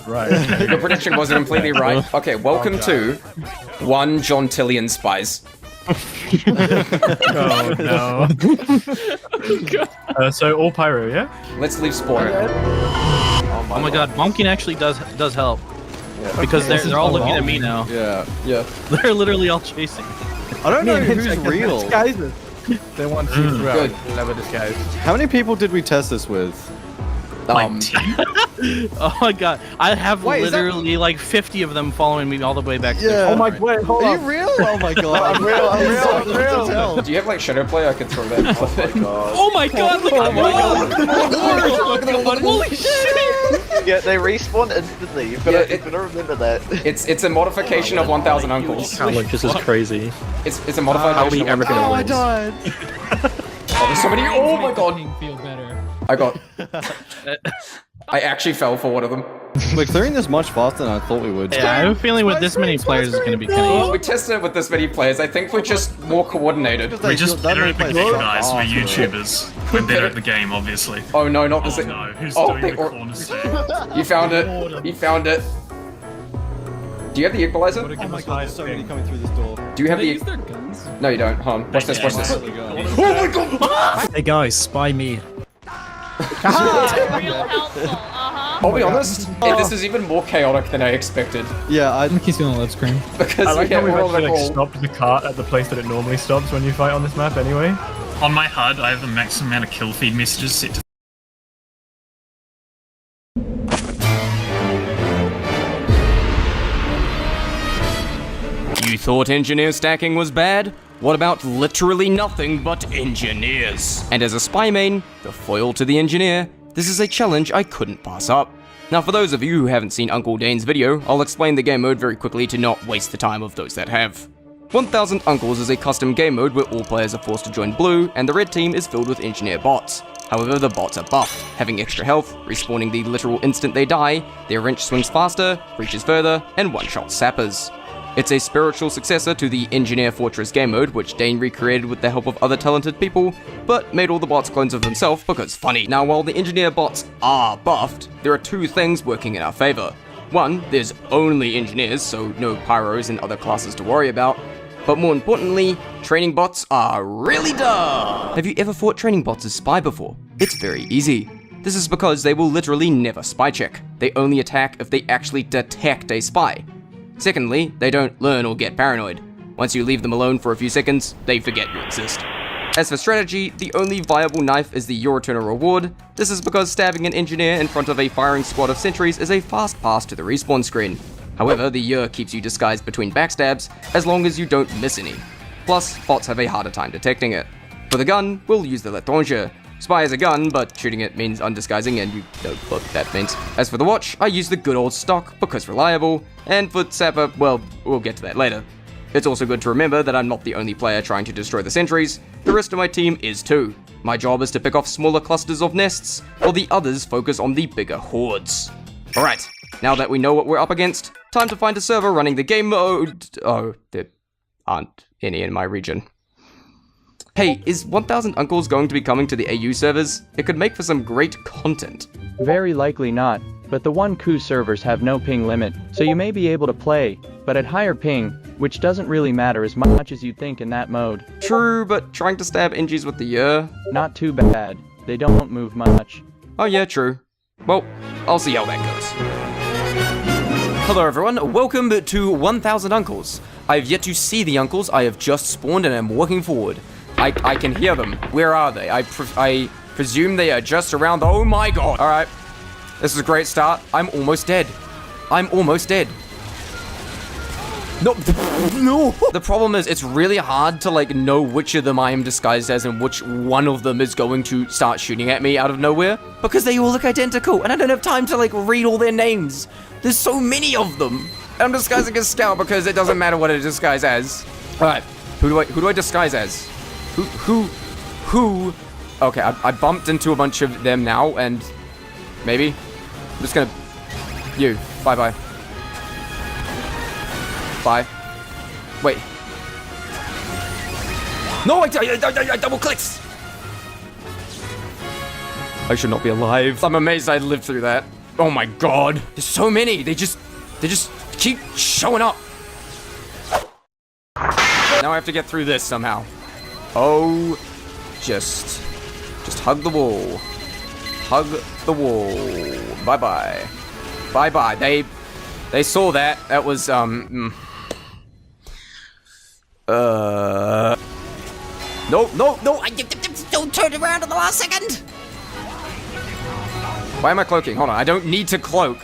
Right. Your prediction wasn't completely right. Okay, welcome to One Jontillion Spies. Oh no. So all pyro, yeah? Let's leave Spore. Oh my god, Bumpkin actually does help. Because they're all looking at me now. Yeah. They're lliterally all chasing. I don't know who's real. They want to see throughout. Good. Never disguise. How many people did we test this with? Oh my god, I have Wait, is that- literally like 50 of them following me all the way back to Yeah. the Oh my Wait, hold Are you real? Oh my god. I'm real. I'm real. Do you have like Shadow Play? I could throw that. Oh my god, look at Holy shit! Yeah, they respawn instantly. You've got Yeah, to remember that. It's a modification of 1000 Uncles. This is crazy. It's a modified How are we version ever of gonna 1000 win? I died. Oh, there's so many. Oh my god. Feel better. I got. I actually fell for one of them. We're clearing this much faster than I thought we would. Yeah, I have a feeling with this many players it's gonna be kind of We tested it with this many players. I think we're just more coordinated. We're just better at the game, guys. We're YouTubers. We're better at the game, obviously. Oh no, not the Oh same. no, who's Oh, doing they- the corner snake? You found it. You found it. Do you have the equalizer? Oh my god, there's so many coming through this door. Do you have They the? use their guns. No, you don't. Hold on. Watch this. Watch this. There we go. Hey guys, spy me. Real helpful, I'll be honest. This is even more chaotic than I expected Yeah, I I'm keeping on the left screen. because I like we how have we've all the actually like, call. stopped the cart at the place that it normally stops when you fight on this map anyway. On my HUD, I have the maximum amount of kill feed messages set to. You thought engineer stacking was bad? What about literally nothing but engineers? And as a spy main, the foil to the engineer, this is a challenge I couldn't pass up. Now for those of you who haven't seen Uncle Dane's video, I'll explain the game mode very quickly to not waste the time of those that have. 1000 Uncles is a custom game mode where all players are forced to join blue, and the red team is filled with engineer bots. However, the bots are buffed, having extra health, respawning the literal instant they die, their wrench swings faster, reaches further, and one-shot sappers. It's a spiritual successor to the Engineer Fortress game mode, which Dane recreated with the help of other talented people, but made all the bots clones of himself because funny. Now, while the engineer bots are buffed, there are two things working in our favor. One, there's only engineers, so no pyros and other classes to worry about. But more importantly, training bots are really dumb. Have you ever fought training bots as spy before? It's very easy. This is because they will literally never spy check. They only attack if they actually detect a spy. Secondly, they don't learn or get paranoid. Once you leave them alone for a few seconds, they forget you exist. As for strategy, the only viable knife is the Eurotunnel reward. This is because stabbing an engineer in front of a firing squad of sentries is a fast pass to the respawn screen. However, the Yer keeps you disguised between backstabs, as long as you don't miss any. Plus, bots have a harder time detecting it. For the gun, we'll use the L'étranger. Spy is a gun, but shooting it means undisguising, and you know what that means. As for the watch, I use the good old stock because reliable, and for Sapper, well, we'll get to that later. It's also good to remember that I'm not the only player trying to destroy the sentries, the rest of my team is too. My job is to pick off smaller clusters of nests, while the others focus on the bigger hordes. Alright, now that we know what we're up against, time to find a server running the game mode. Oh, there aren't any in my region. Hey, is 1000 Uncles going to be coming to the AU servers? It could make for some great content. Very likely not, but the 1Ku servers have no ping limit, so you may be able to play, but at higher ping, which doesn't really matter as much as you'd think in that mode. True, but trying to stab Engies with the Yer? Not too bad. They don't move much. Oh yeah, true. Well, I'll see how that goes. Hello everyone, welcome to 1000 Uncles. I have yet to see the uncles. I have just spawned and am walking forward. I can hear them. Where are they? I presume they are just around. Oh my god. All right. This is a great start. I'm almost dead. I'm almost dead. No, no. The problem is it's really hard to like know which of them I am disguised as and which one of them is going to start shooting at me out of nowhere because they all look identical and I don't have time to like read all their names. There's so many of them. I'm disguising as Scout because it doesn't matter what I disguise as. All right, who do I disguise as? Who? Okay, I bumped into a bunch of them now and maybe I'm just gonna you. Bye. Bye. Wait. No, I double clicked. I should not be alive. I'm amazed I lived through that. Oh my god. There's so many. They just keep showing up. Now I have to get through this somehow. Oh, just hug the wall. Hug the wall. Bye. Bye. They saw that. That was No, I don't turn around at the last second. Why am I cloaking? Hold on, I don't need to cloak.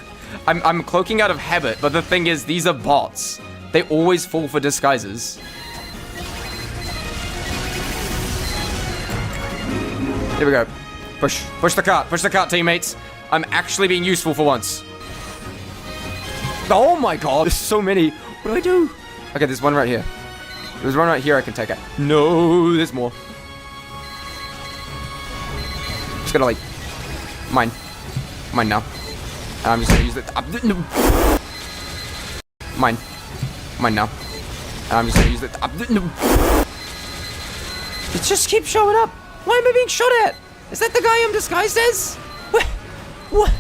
I'm cloaking out of habit, but the thing is, these are bots. They always fall for disguises. Here we go. Push the cart, teammates. I'm actually being useful for once. Oh my god, there's so many. What do I do? Okay, there's one right here. There's one right here I can take out. No, there's more. Just gonna like mine now. And I'm just gonna use it. Mine now. And I'm just gonna use it. It just keeps showing up. Why am I being shot at? Is that the guy I'm disguised as? What?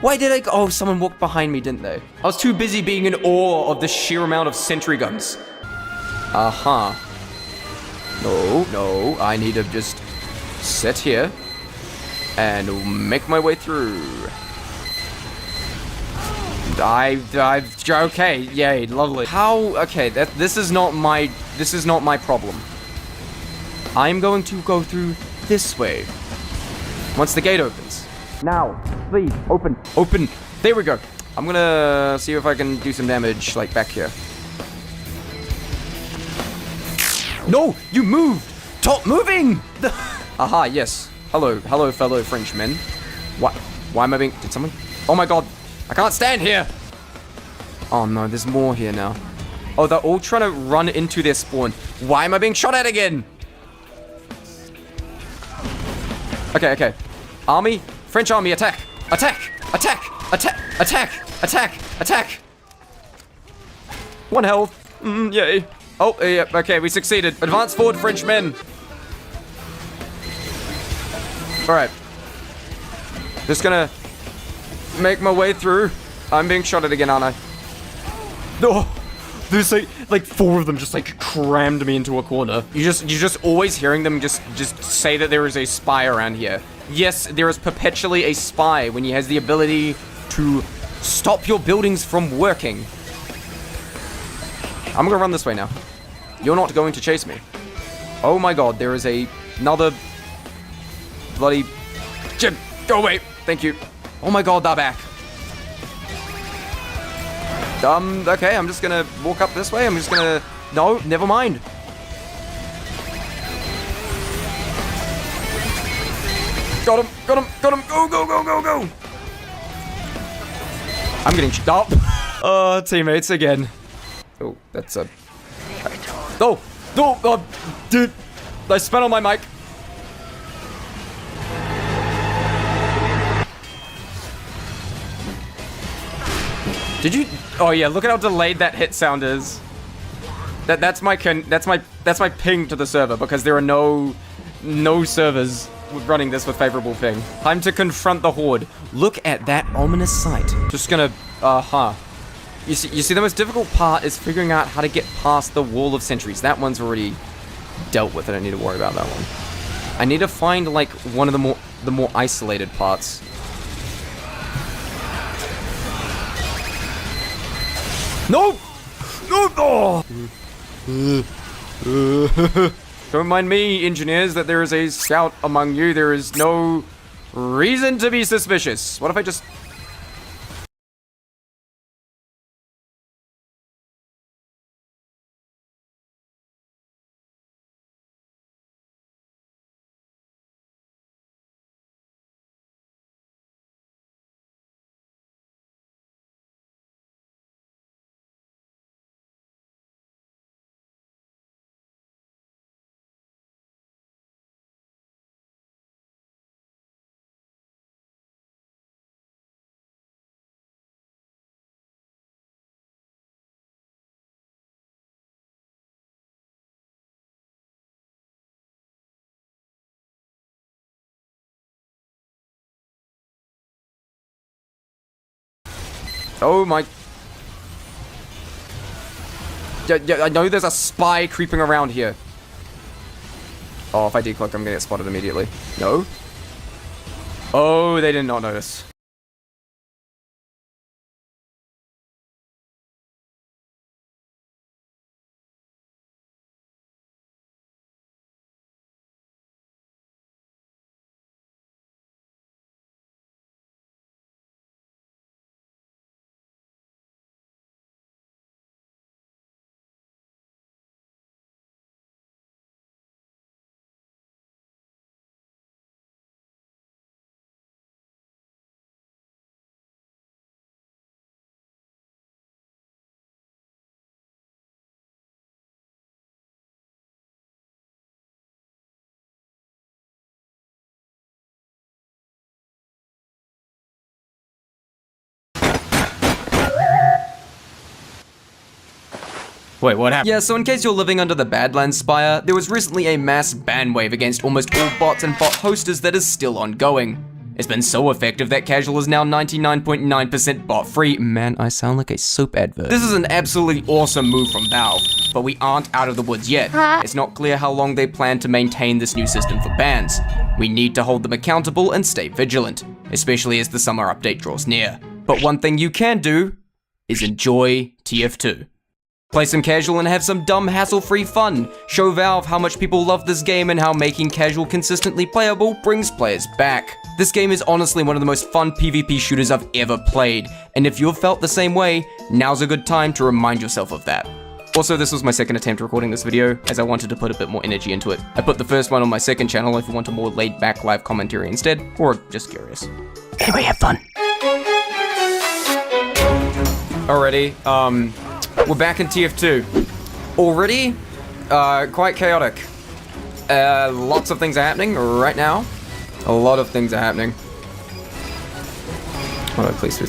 Why did I go? Oh, someone walked behind me, didn't they? I was too busy being in awe of the sheer amount of sentry guns. Uh-huh. No, I need to just sit here and make my way through. Okay, yay, lovely. How, okay, this is not my problem. I'm going to go through this way. Once the gate opens. Now, please, open. There we go. I'm gonna see if I can do some damage, like, back here. No, you moved! Stop moving! Aha, yes. Hello, fellow Frenchmen. What? Why am I being... Did someone... Oh my god, I can't stand here! Oh no, there's more here now. Oh, they're all trying to run into their spawn. Why am I being shot at again? Okay. Army... French army, attack! Attack! One health. Yay. Oh, yeah, okay, we succeeded. Advance forward, Frenchmen. Alright. Just gonna make my way through. I'm being shot at again, aren't I? No! There's like four of them just like crammed me into a corner. You're just always hearing them just say that there is a spy around here. Yes, there is perpetually a spy when he has the ability to stop your buildings from working. I'm gonna run this way now. You're not going to chase me. Oh my god, there is another bloody... Go away! Thank you. Oh my god, they're back. Okay, I'm just gonna walk up this way. I'm just gonna... No, never mind. Got him. Go. I'm getting shot. Oh, teammates again. Oh, that's a... No, dude. I spun on my mic. Did you... Oh yeah, look at how delayed that hit sound is. That's my ping to the server because there are no servers running this with favorable ping. Time to confront the horde. Look at that ominous sight. Just gonna You see the most difficult part is figuring out how to get past the wall of sentries. That one's already dealt with. I don't need to worry about that one. I need to find like one of the more isolated parts. No! Don't mind me, engineers, that there is a scout among you. There is no reason to be suspicious. What if I just... Oh my... Yeah, I know there's a spy creeping around here. Oh, if I decloak, I'm gonna get spotted immediately. No? Oh, they did not notice. Wait, what happened? Yeah, so in case you're living under the Badlands Spire, there was recently a mass ban wave against almost all bots and bot hosters that is still ongoing. It's been so effective that casual is now 99.9% bot-free. Man, I sound like a soap advert. This is an absolutely awesome move from Valve, but we aren't out of the woods yet. It's not clear how long they plan to maintain this new system for bans. We need to hold them accountable and stay vigilant, especially as the summer update draws near. But one thing you can do is enjoy TF2. Play some casual and have some dumb hassle-free fun. Show Valve how much people love this game and how making casual consistently playable brings players back. This game is honestly one of the most fun PvP shooters I've ever played, and if you've felt the same way, now's a good time to remind yourself of that. Also, this was my second attempt recording this video, as I wanted to put a bit more energy into it. I put the first one on my second channel if you want a more laid-back live commentary instead, or just curious. Anyway, have fun. Alrighty, we're back in TF2. Already, quite chaotic. Lots of things are happening right now. A lot of things are happening. Oh, please.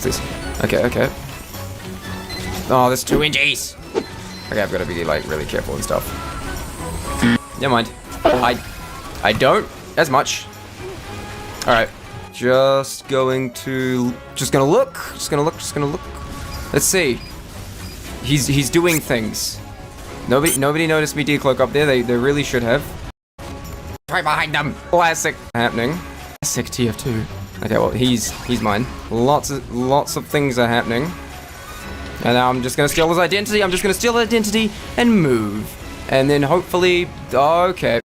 Okay. Oh, there's 2 NGs. Okay, I've got to be, like, really careful and stuff. Never mind. I don't as much. Alright. Just gonna look. Let's see. He's doing things. Nobody noticed me decloak up there. They really should have. Right behind them. Classic happening. Classic TF2. Okay, well he's mine. Lots of things are happening. And now I'm just gonna steal his identity. And move. And then hopefully, okay.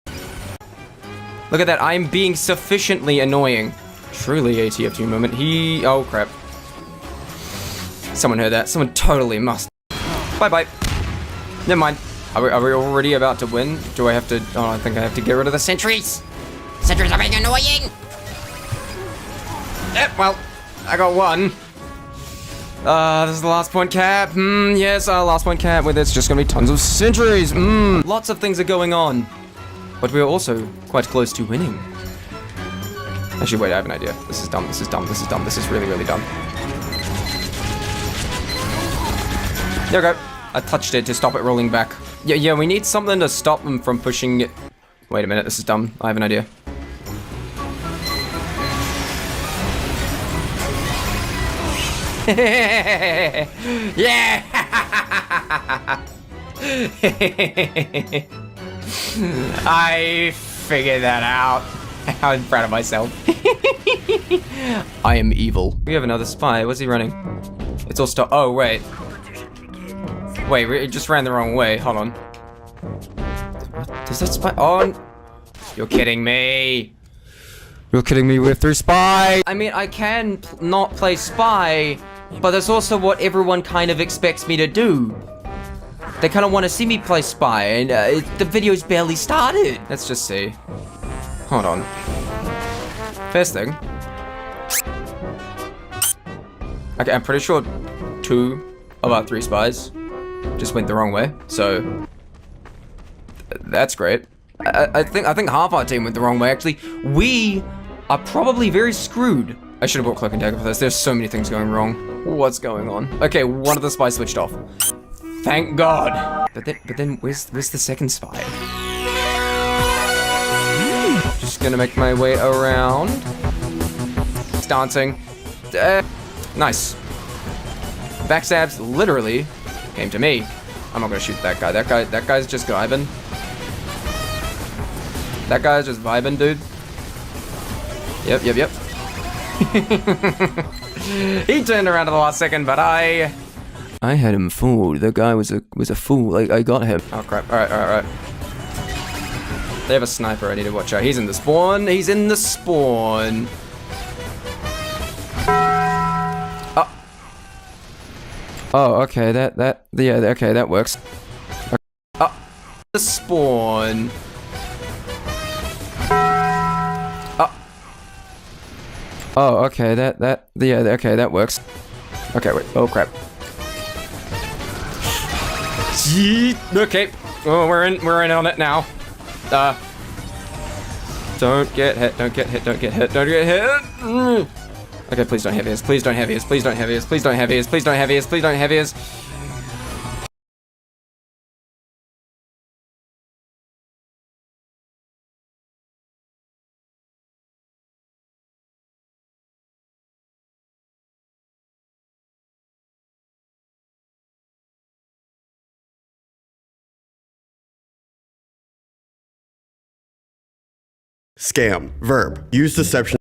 Look at that. I'm being sufficiently annoying. Truly a TF2 moment. Oh crap. Someone heard that. Someone totally must. Bye. Never mind. Are we already about to win? Do I have to... Oh, I think I have to get rid of the sentries. Sentries are being annoying. Well, I got one. This is the last point cap. Yes, last point cap where there's just gonna be tons of sentries. Lots of things are going on. But we're also quite close to winning. Actually, wait, I have an idea. This is dumb. This is really, really dumb. There we go. I touched it to stop it rolling back. Yeah, we need something to stop them from pushing it. Wait a minute, this is dumb. I have an idea. Yeah! I figured that out. I'm proud of myself. I am evil. We have another spy. Where's he running? It's all stop. Oh, wait. Wait, it just ran the wrong way. Hold on. What? Does that spy? Oh, you're kidding me. You're kidding me with through spy. I mean, I can not play spy, but that's also what everyone kind of expects me to do. They kind of want to see me play spy, and the video's barely started. Let's just see. Hold on. First thing. Okay, I'm pretty sure 2 of our 3 spies just went the wrong way, so that's great. I think half our team went the wrong way. Actually, we are probably very screwed. I should have bought Cloak and Dagger for this. There's so many things going wrong. What's going on? Okay, one of the spies switched off. Thank God. But then where's the second spy? Just gonna make my way around. It's dancing. Nice. Backstabs literally came to me. I'm not gonna shoot that guy. That guy's just vibing. That guy's just vibing, dude. Yep. He turned around at the last second, but I had him fooled. The guy was a fool. I got him. Oh crap. Alright. They have a sniper. I need to watch out. He's in the spawn. Oh, okay, okay, that works. Okay. Oh, the spawn. Oh, okay, okay, that works. Okay, wait, oh crap. Okay, oh, we're in on it now. Don't get hit. Okay, please don't heavy us. Please don't heavy us. Scam. Verb. Use deception.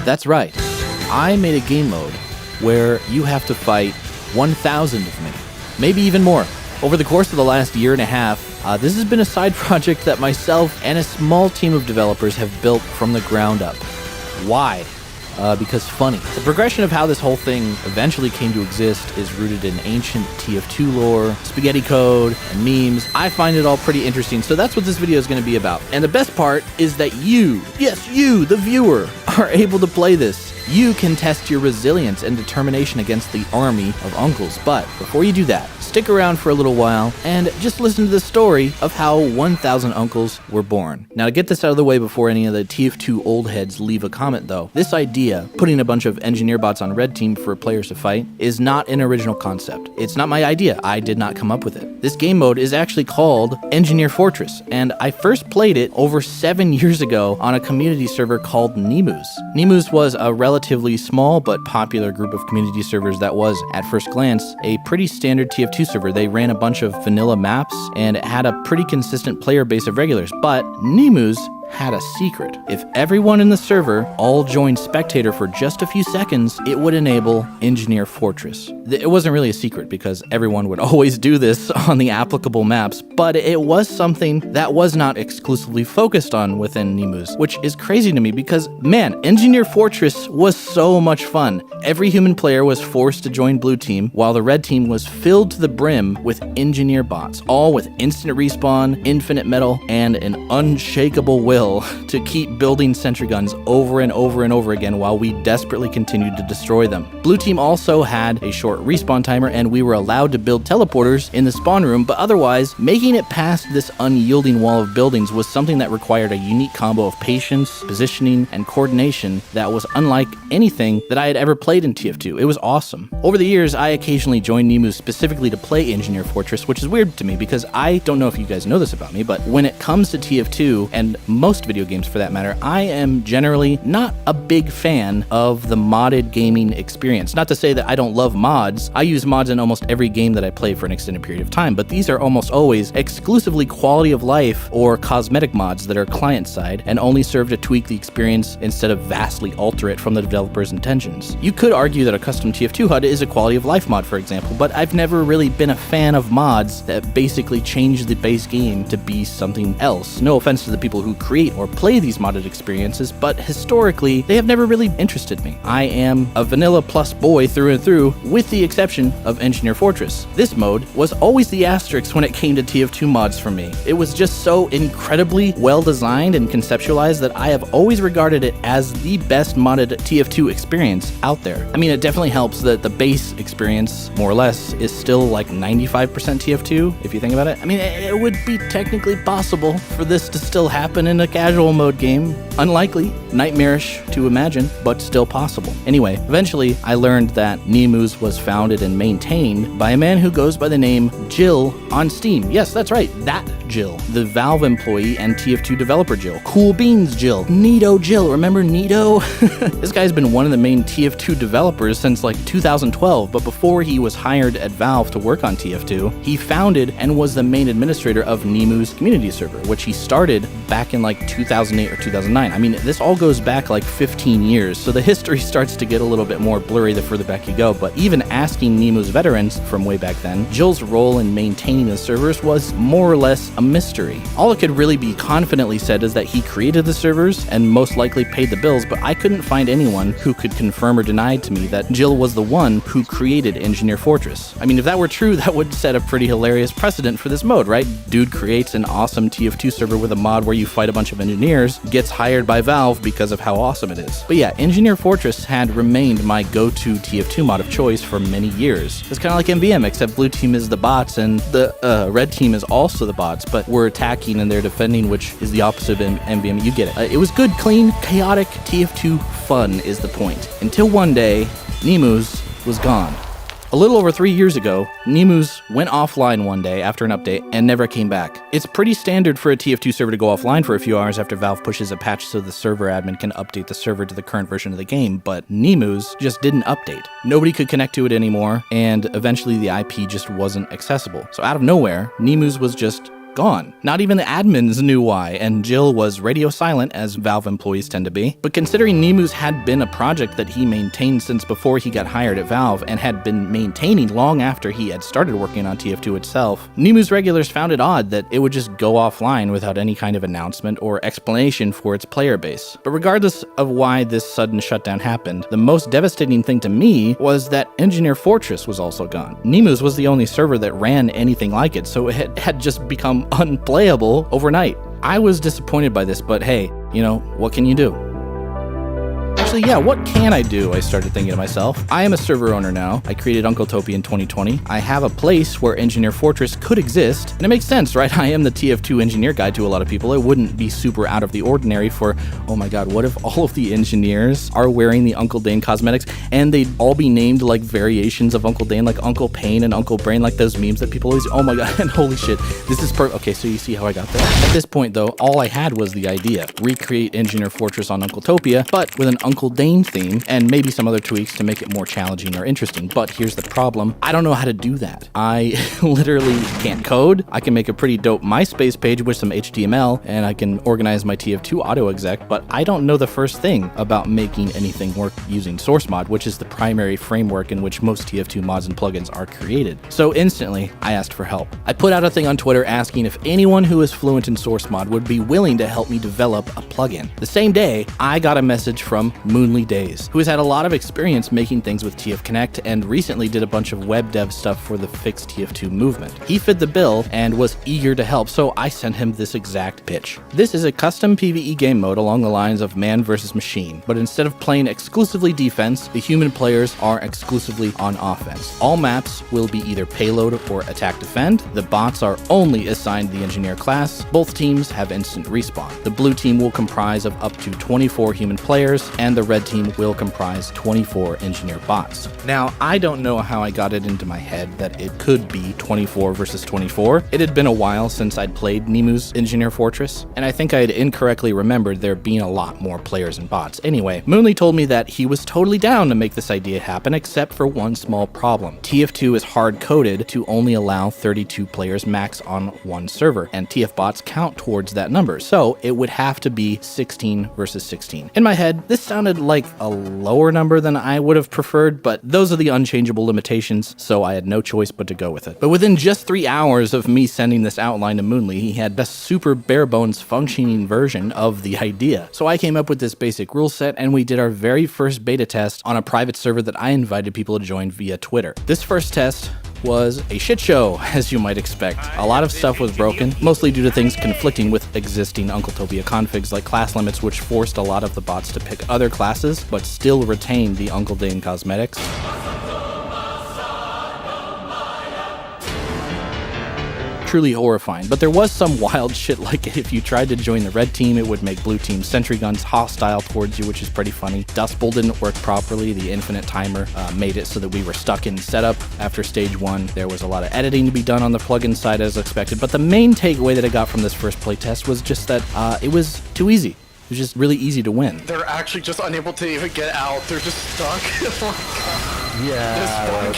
That's right. I made a game mode where you have to fight 1,000 of me, maybe even more. Over the course of the last year and a half, this has been a side project that myself and a small team of developers have built from the ground up. Why? Because funny. The progression of how this whole thing eventually came to exist is rooted in ancient TF2 lore, spaghetti code, and memes. I find it all pretty interesting, so that's what this video is going to be about. And the best part is that you, yes you, the viewer, are able to play this. You can test your resilience and determination against the army of uncles. But before you do that, stick around for a little while and just listen to the story of how 1,000 uncles were born. Now, to get this out of the way before any of the TF2 old heads leave a comment though, this idea, putting a bunch of engineer bots on red team for players to fight, is not an original concept. It's not my idea. I did not come up with it. This game mode is actually called Engineer Fortress, and I first played it over 7 years ago on a community server called Nemus. Nemus was a relatively small but popular group of community servers that was, at first glance, a pretty standard TF2 server. They ran a bunch of vanilla maps and had a pretty consistent player base of regulars, but Nemus had a secret. If everyone in the server all joined spectator for just a few seconds, it would enable Engineer Fortress. It wasn't really a secret because everyone would always do this on the applicable maps, but it was something that was not exclusively focused on within Nemus, which is crazy to me because, man, Engineer Fortress was so much fun. Every human player was forced to join blue team, while the red team was filled to the brim with engineer bots, all with instant respawn, infinite metal, and an unshakable will to keep building sentry guns over and over and over again while we desperately continued to destroy them. Blue team also had a short respawn timer, and we were allowed to build teleporters in the spawn room, but otherwise, making it past this unyielding wall of buildings was something that required a unique combo of patience, positioning, and coordination that was unlike anything that I had ever played in TF2. It was awesome. Over the years, I occasionally joined Nemus specifically to play Engineer Fortress, which is weird to me because I don't know if you guys know this about me, but when it comes to TF2, and most video games for that matter, I am generally not a big fan of the modded gaming experience. Not to say that I don't love mods. I use mods in almost every game that I play for an extended period of time, but these are almost always exclusively quality of life or cosmetic mods that are client side and only serve to tweak the experience instead of vastly alter it from the developer's intentions. You could argue that a custom TF2 HUD is a quality of life mod, for example, but I've never really been a fan of mods that basically change the base game to be something else. No offense to the people who create or play these modded experiences, but historically, they have never really interested me. I am a vanilla plus boy through and through, with the exception of Engineer Fortress. This mode was always the asterisk when it came to TF2 mods for me. It was just so incredibly well designed and conceptualized that I have always regarded it as the best modded TF2 experience out there. I mean, it definitely helps that the base experience, more or less, is still like 95% TF2, if you think about it. I mean, it would be technically possible for this to still happen in a casual mode game. Unlikely, nightmarish to imagine, but still possible. Anyway, eventually I learned that Nemus was founded and maintained by a man who goes by the name Jill on Steam. Yes, that's right, that Jill. The Valve employee and TF2 developer Jill. Cool Beans Jill. Neato Jill, remember Neato? This guy's been one of the main TF2 developers since like 2012, but before he was hired at Valve to work on TF2, he founded and was the main administrator of Nemus community server, which he started back in like 2008 or 2009. I mean, this all goes back like 15 years, so the history starts to get a little bit more blurry the further back you go, but even asking Nemus veterans from way back then, Jill's role in maintaining the servers was more or less a mystery. All it could really be confidently said is that he created the servers and most likely paid the bills, but I couldn't find anyone who could confirm or deny to me that Jill was the one who created Engineer Fortress. I mean, if that were true, that would set a pretty hilarious precedent for this mode, right? Dude creates an awesome TF2 server with a mod where you fight a bunch of engineers, gets hired by Valve because of how awesome it is. But yeah, Engineer Fortress had remained my go-to TF2 mod of choice for many years. It's kind of like MVM, except blue team is the bots and the red team is also the bots, but we're attacking and they're defending, which is the opposite of MVM. You get it. It was good, clean, chaotic TF2 fun is the point. Until one day, Nemus was gone. A little over 3 years ago, Nemus went offline one day after an update and never came back. It's pretty standard for a TF2 server to go offline for a few hours after Valve pushes a patch so the server admin can update the server to the current version of the game, but Nemus just didn't update. Nobody could connect to it anymore, and eventually the IP just wasn't accessible. So out of nowhere, Nemus was just gone. Not even the admins knew why, and Jill was radio silent, as Valve employees tend to be. But considering Nemu's had been a project that he maintained since before he got hired at Valve, and had been maintaining long after he had started working on TF2 itself, Nemu's regulars found it odd that it would just go offline without any kind of announcement or explanation for its player base. But regardless of why this sudden shutdown happened, the most devastating thing to me was that Engineer Fortress was also gone. Nemu's was the only server that ran anything like it, so it had just become unplayable overnight. I was disappointed by this, but hey, you know, what can you do? Actually, yeah, what can I do? I started thinking to myself. I am a server owner now. I created Uncletopia in 2020. I have a place where Engineer Fortress could exist, and it makes sense, right? I am the TF2 engineer guide to a lot of people. It wouldn't be super out of the ordinary for, oh my god, what if all of the engineers are wearing the Uncle Dane cosmetics, and they'd all be named like variations of Uncle Dane, like Uncle Pain and Uncle Brain, like those memes that people always, oh my god, and holy shit, this is okay, so you see how I got there? At this point, though, all I had was the idea. Recreate Engineer Fortress on Uncletopia, but with an Uncle Dane theme, and maybe some other tweaks to make it more challenging or interesting. But here's the problem. I don't know how to do that. I literally can't code. I can make a pretty dope MySpace page with some HTML, and I can organize my TF2 auto exec, but I don't know the first thing about making anything work using SourceMod, which is the primary framework in which most TF2 mods and plugins are created. So instantly, I asked for help. I put out a thing on Twitter asking if anyone who is fluent in SourceMod would be willing to help me develop a plugin. The same day, I got a message from Moonly Days, who has had a lot of experience making things with TF Connect and recently did a bunch of web dev stuff for the Fix TF2 movement. He fit the bill and was eager to help, so I sent him this exact pitch. This is a custom PvE game mode along the lines of man versus machine, but instead of playing exclusively defense, the human players are exclusively on offense. All maps will be either payload or attack defend. The bots are only assigned the engineer class. Both teams have instant respawn. The blue team will comprise of up to 24 human players, and the red team will comprise 24 engineer bots. Now, I don't know how I got it into my head that it could be 24 versus 24. It had been a while since I'd played Nemu's Engineer Fortress, and I think I had incorrectly remembered there being a lot more players and bots. Anyway, Moonly told me that he was totally down to make this idea happen, except for one small problem. TF2 is hard-coded to only allow 32 players max on one server, and TF bots count towards that number, so it would have to be 16 versus 16. In my head, this sounded like a lower number than I would have preferred, but those are the unchangeable limitations, so I had no choice but to go with it. But within just 3 hours of me sending this outline to Moonly, he had a super bare-bones functioning version of the idea. So I came up with this basic rule set, and we did our very first beta test on a private server that I invited people to join via Twitter. This first test was a shit show, as you might expect. A lot of stuff was broken, mostly due to things conflicting with existing Uncletopia configs like class limits, which forced a lot of the bots to pick other classes, but still retain the Uncle Dane cosmetics. Truly horrifying, but there was some wild shit, like if you tried to join the red team, it would make blue team sentry guns hostile towards you, which is pretty funny. Dust Bowl didn't work properly. The infinite timer made it so that we were stuck in setup after stage 1. There was a lot of editing to be done on the plugin side as expected, but the main takeaway that I got from this first playtest was just that it was too easy. It was just really easy to win. They're actually just unable to even get out. They're just stuck. Oh my god. Yeah.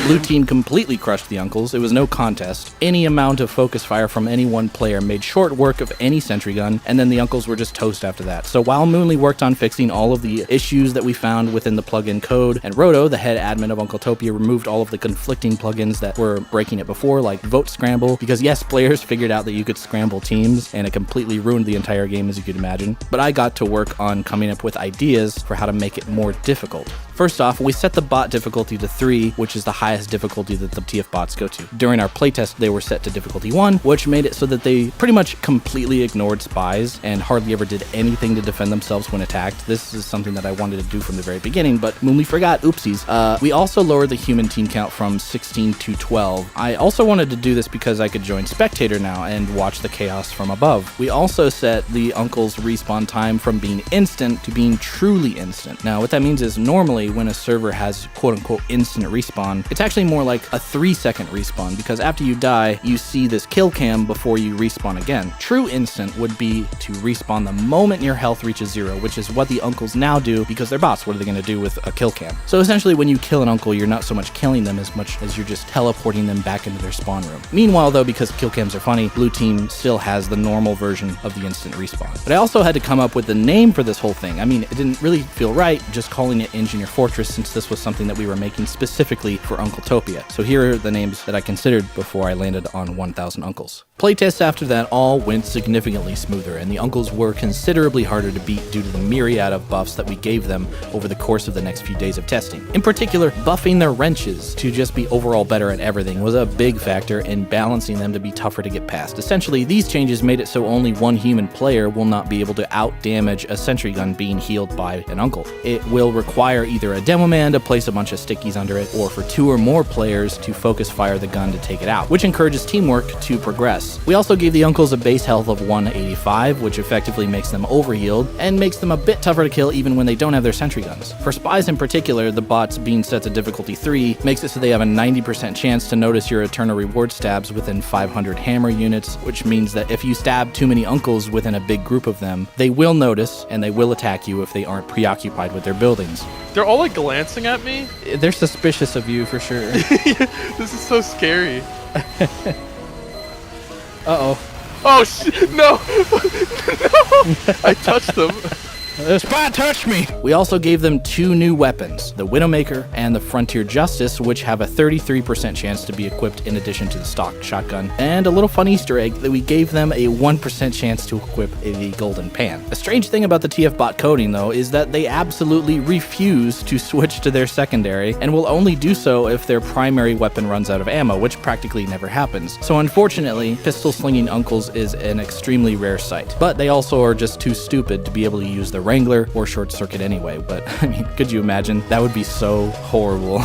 Blue team completely crushed the Uncles. It was no contest. Any amount of focus fire from any one player made short work of any sentry gun, and then the Uncles were just toast after that. So while Moonly worked on fixing all of the issues that we found within the plugin code, and Roto, the head admin of Uncletopia, removed all of the conflicting plugins that were breaking it before, like Vote Scramble, because yes, players figured out that you could scramble teams, and it completely ruined the entire game, as you could imagine. But I got to work on coming up with ideas for how to make it more difficult. First off, we set the bot difficulty to 3, which is the highest difficulty that the TF bots go to. During our playtest, they were set to difficulty 1, which made it so that they pretty much completely ignored spies and hardly ever did anything to defend themselves when attacked. This is something that I wanted to do from the very beginning, but when we forgot, oopsies. We also lowered the human team count from 16 to 12. I also wanted to do this because I could join Spectator now and watch the chaos from above. We also set the Uncle's respawn time from being instant to being truly instant. Now, what that means is normally normally when a server has quote-unquote instant respawn, it's actually more like a 3-second respawn, because after you die, you see this kill cam before you respawn again. True instant would be to respawn the moment your health reaches 0, which is what the uncles now do because they're bots. What are they going to do with a kill cam? So essentially when you kill an uncle, you're not so much killing them as much as you're just teleporting them back into their spawn room. Meanwhile though, because kill cams are funny, blue team still has the normal version of the instant respawn. But I also had to come up with the name for this whole thing. I mean, it didn't really feel right just calling it Engineer Fortress, since this was something that we were making specifically for Uncletopia. So here are the names that I considered before I landed on 1000 Uncles. Playtests after that all went significantly smoother, and the uncles were considerably harder to beat due to the myriad of buffs that we gave them over the course of the next few days of testing. In particular, buffing their wrenches to just be overall better at everything was a big factor in balancing them to be tougher to get past. Essentially, these changes made it so only one human player will not be able to out-damage a sentry gun being healed by an uncle. It will require either a demo man to place a bunch of stickies under it, or for 2 or more players to focus fire the gun to take it out, which encourages teamwork to progress. We also gave the uncles a base health of 185, which effectively makes them overhealed and makes them a bit tougher to kill even when they don't have their sentry guns. For spies in particular, the bots being set to difficulty 3 makes it so they have a 90% chance to notice your eternal reward stabs within 500 hammer units, which means that if you stab too many uncles within a big group of them, they will notice and they will attack you if they aren't preoccupied with their buildings. They're all like glancing at me. They're suspicious of you for sure. This is so scary. Uh-oh. Oh, shit, no! No! I touched them. The spy touched me! We also gave them 2 new weapons, the Widowmaker and the Frontier Justice, which have a 33% chance to be equipped in addition to the stock shotgun, and a little fun Easter egg that we gave them a 1% chance to equip the Golden Pan. A strange thing about the TF bot coding though is that they absolutely refuse to switch to their secondary, and will only do so if their primary weapon runs out of ammo, which practically never happens. So unfortunately, pistol slinging uncles is an extremely rare sight. But they also are just too stupid to be able to use the Wrangler or Short Circuit anyway, but I mean, could you imagine? That would be so horrible.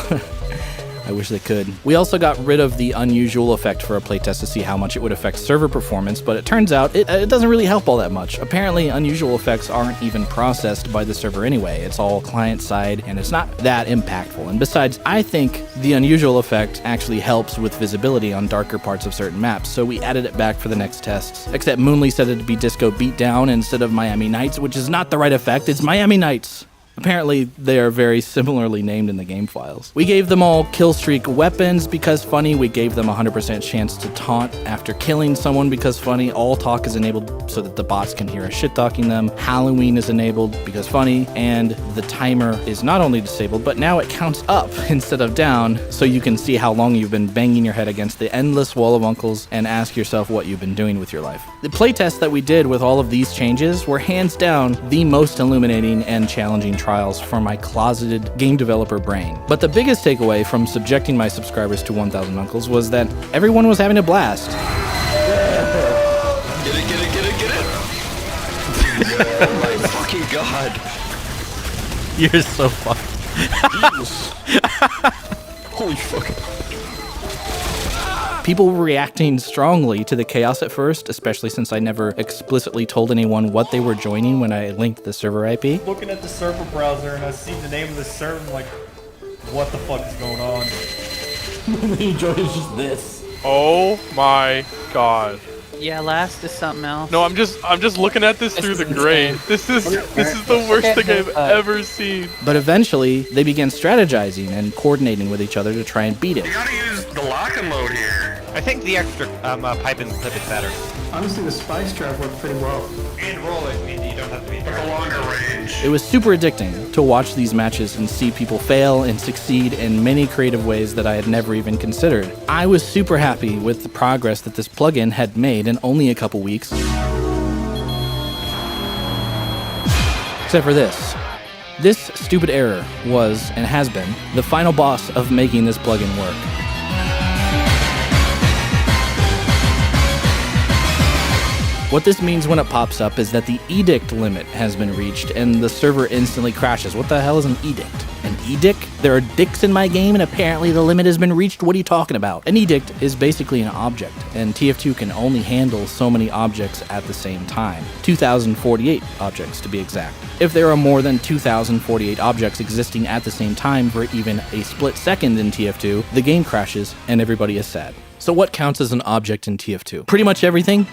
I wish they could. We also got rid of the unusual effect for a playtest to see how much it would affect server performance, but it turns out it doesn't really help all that much. Apparently, unusual effects aren't even processed by the server anyway. It's all client side, and it's not that impactful. And besides, I think the unusual effect actually helps with visibility on darker parts of certain maps, so we added it back for the next tests. Except Moonly said it to be Disco Beatdown instead of Miami Nights, which is not the right effect. It's Miami Nights. Apparently, they are very similarly named in the game files. We gave them all kill streak weapons because funny. We gave them a 100% chance to taunt after killing someone because funny. All talk is enabled so that the bots can hear us shit talking them. Halloween is enabled because funny. And the timer is not only disabled, but now it counts up instead of down, so you can see how long you've been banging your head against the endless wall of uncles and ask yourself what you've been doing with your life. The playtests that we did with all of these changes were hands down the most illuminating and challenging trials for my closeted game developer brain. But the biggest takeaway from subjecting my subscribers to 1000 Uncles was that everyone was having a blast. Get it. Oh my fucking god. You're so fucked. Holy fuck. People were reacting strongly to the chaos at first, especially since I never explicitly told anyone what they were joining when I linked the server IP. Looking at the server browser and I see the name of the server, I'm like, what the fuck is going on? And then you join, it's just this. Oh my god. Yeah, last is something else. No, I'm just looking at this through the grate. This is the worst thing I've ever seen. But eventually, they began strategizing and coordinating with each other to try and beat it. You gotta use the lock and load here. I think the extra pipe and clip is better. Honestly, the spice trap worked pretty well. And rolling means you don't have to be Like a longer range. It was super addicting to watch these matches and see people fail and succeed in many creative ways that I had never even considered. I was super happy with the progress that this plugin had made in only a couple weeks. Except for this. This stupid error was, and has been, the final boss of making this plugin work. What this means when it pops up is that the edict limit has been reached and the server instantly crashes. What the hell is an edict? An edict? There are dicks in my game and apparently the limit has been reached? What are you talking about? An edict is basically an object, and TF2 can only handle so many objects at the same time. 2,048 objects to be exact. If there are more than 2,048 objects existing at the same time for even a split second in TF2, the game crashes and everybody is sad. So what counts as an object in TF2? Pretty much everything.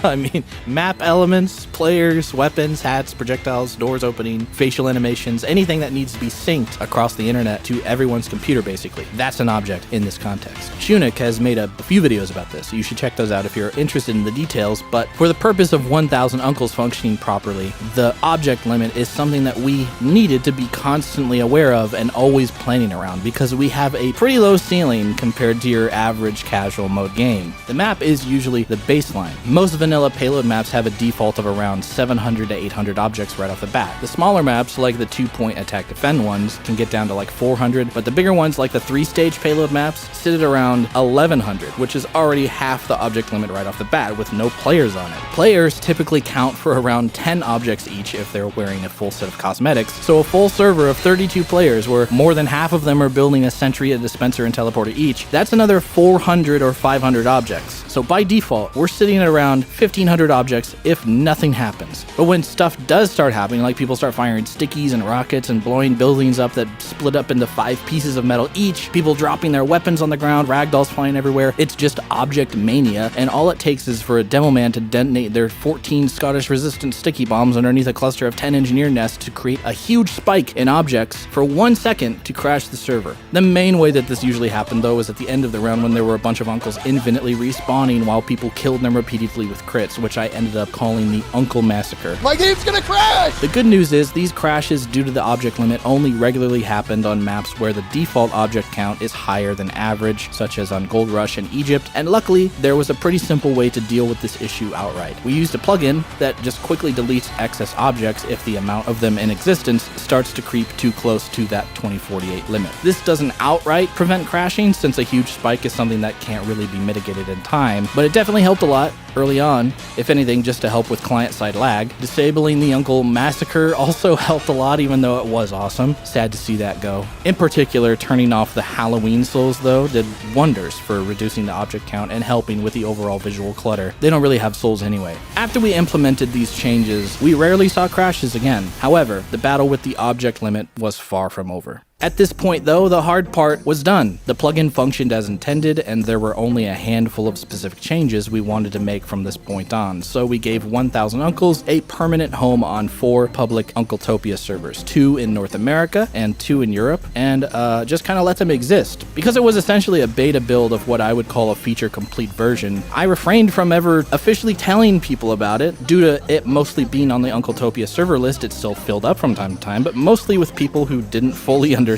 I mean, map elements, players, weapons, hats, projectiles, doors opening, facial animations, anything that needs to be synced across the internet to everyone's computer, basically. That's an object in this context. Shunic has made a few videos about this, so you should check those out if you're interested in the details, but for the purpose of 1,000 Uncles functioning properly, the object limit is something that we needed to be constantly aware of and always planning around, because we have a pretty low ceiling compared to your average casual mode game. The map is usually the baseline. Most vanilla payload maps have a default of around 700 to 800 objects right off the bat. The smaller maps, like the 2-point attack defend ones, can get down to like 400, but the bigger ones, like the 3-stage payload maps, sit at around 1100, which is already half the object limit right off the bat with no players on it. Players typically count for around 10 objects each if they're wearing a full set of cosmetics, so a full server of 32 players where more than half of them are building a sentry, a dispenser, and teleporter each, that's another 400 or 500 objects. So by default, we're sitting at around 1,500 objects if nothing happens. But when stuff does start happening, like people start firing stickies and rockets and blowing buildings up that split up into 5 pieces of metal each, people dropping their weapons on the ground, ragdolls flying everywhere, it's just object mania, and all it takes is for a demo man to detonate their 14 Scottish resistant sticky bombs underneath a cluster of 10 engineer nests to create a huge spike in objects for 1 second to crash the server. The main way that this usually happened, though, is at the end of the round when there were a bunch of uncles infinitely respawning while people killed them repeatedly with crits, which I ended up calling the Uncle Massacre. My game's gonna crash! The good news is these crashes due to the object limit only regularly happened on maps where the default object count is higher than average, such as on Gold Rush and Egypt, and luckily there was a pretty simple way to deal with this issue outright. We used a plugin that just quickly deletes excess objects if the amount of them in existence starts to creep too close to that 2048 limit. This doesn't outright prevent crashing, since a huge spike is something that can't really be mitigated in time, but it definitely helped a lot early on, if anything just to help with client-side lag. Disabling the Uncle Massacre also helped a lot, even though it was awesome. Sad to see that go. In particular, turning off the Halloween souls, though, did wonders for reducing the object count and helping with the overall visual clutter. They don't really have souls anyway. After we implemented these changes, we rarely saw crashes again. However, the battle with the object limit was far from over. At this point, though, the hard part was done. The plugin functioned as intended, and there were only a handful of specific changes we wanted to make from this point on, so we gave 1,000 Uncles a permanent home on 4 public Uncletopia servers, 2 in North America and 2 in Europe, and just kind of let them exist. Because it was essentially a beta build of what I would call a feature-complete version, I refrained from ever officially telling people about it. Due to it mostly being on the Uncletopia server list, it still filled up from time to time, but mostly with people who didn't fully understand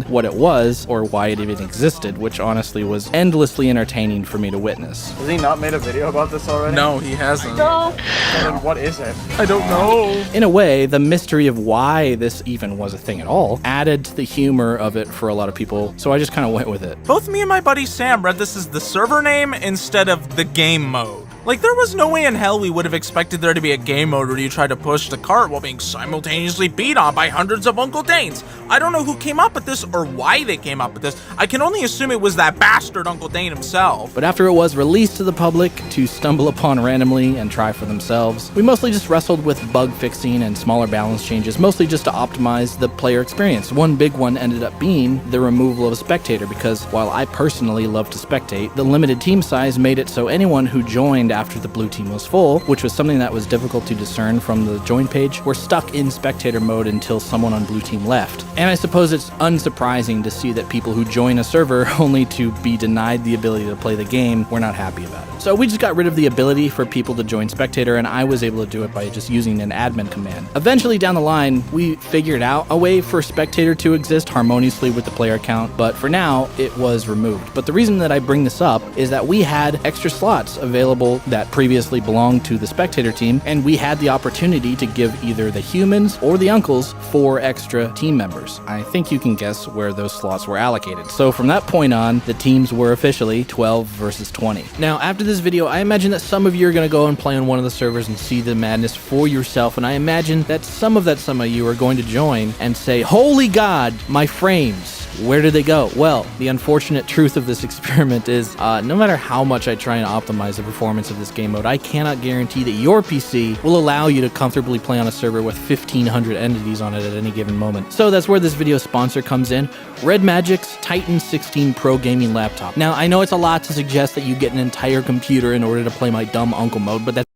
what it was or why it even existed, which honestly was endlessly entertaining for me to witness. Has he not made a video about this already? No, he hasn't. No. Then what is it? I don't know. In a way, the mystery of why this even was a thing at all added to the humor of it for a lot of people, so I just kind of went with it. Both me and my buddy Sam read this as the server name instead of the game mode. Like, there was no way in hell we would have expected there to be a game mode where you try to push the cart while being simultaneously beat on by hundreds of Uncle Danes. I don't know who came up with this or why they came up with this. I can only assume it was that bastard Uncle Dane himself. But after it was released to the public to stumble upon randomly and try for themselves, we mostly just wrestled with bug fixing and smaller balance changes, mostly just to optimize the player experience. One big one ended up being the removal of a spectator, because while I personally love to spectate, the limited team size made it so anyone who joined after the blue team was full, which was something that was difficult to discern from the join page, were stuck in spectator mode until someone on blue team left. And I suppose it's unsurprising to see that people who join a server only to be denied the ability to play the game were not happy about it. So we just got rid of the ability for people to join spectator, and I was able to do it by just using an admin command. Eventually down the line, we figured out a way for spectator to exist harmoniously with the player count, but for now, it was removed. But the reason that I bring this up is that we had extra slots available that previously belonged to the spectator team, and we had the opportunity to give either the humans or the uncles 4 extra team members. I think you can guess where those slots were allocated. So from that point on, the teams were officially 12 versus 20. Now, after this video, I imagine that some of you are going to go and play on one of the servers and see the madness for yourself, and I imagine that some of you are going to join and say, "Holy God, my frames! Where did they go?" Well, the unfortunate truth of this experiment is, no matter how much I try and optimize the performance of this game mode, I cannot guarantee that your PC will allow you to comfortably play on a server with 1,500 entities on it at any given moment. So that's where this video sponsor comes in, Red Magic's Titan 16 Pro gaming laptop. Now, I know it's a lot to suggest that you get an entire computer in order to play my dumb uncle mode, but that's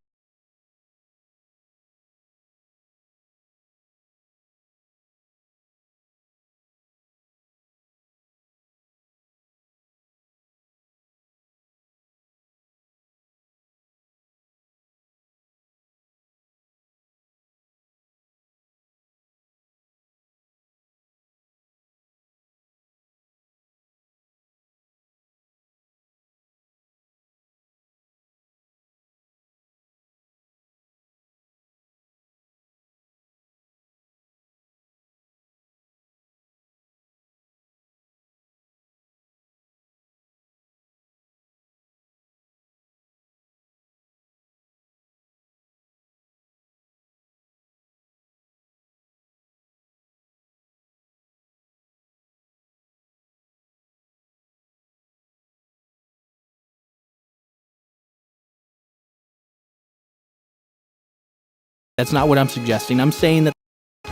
not what I'm suggesting. I'm saying that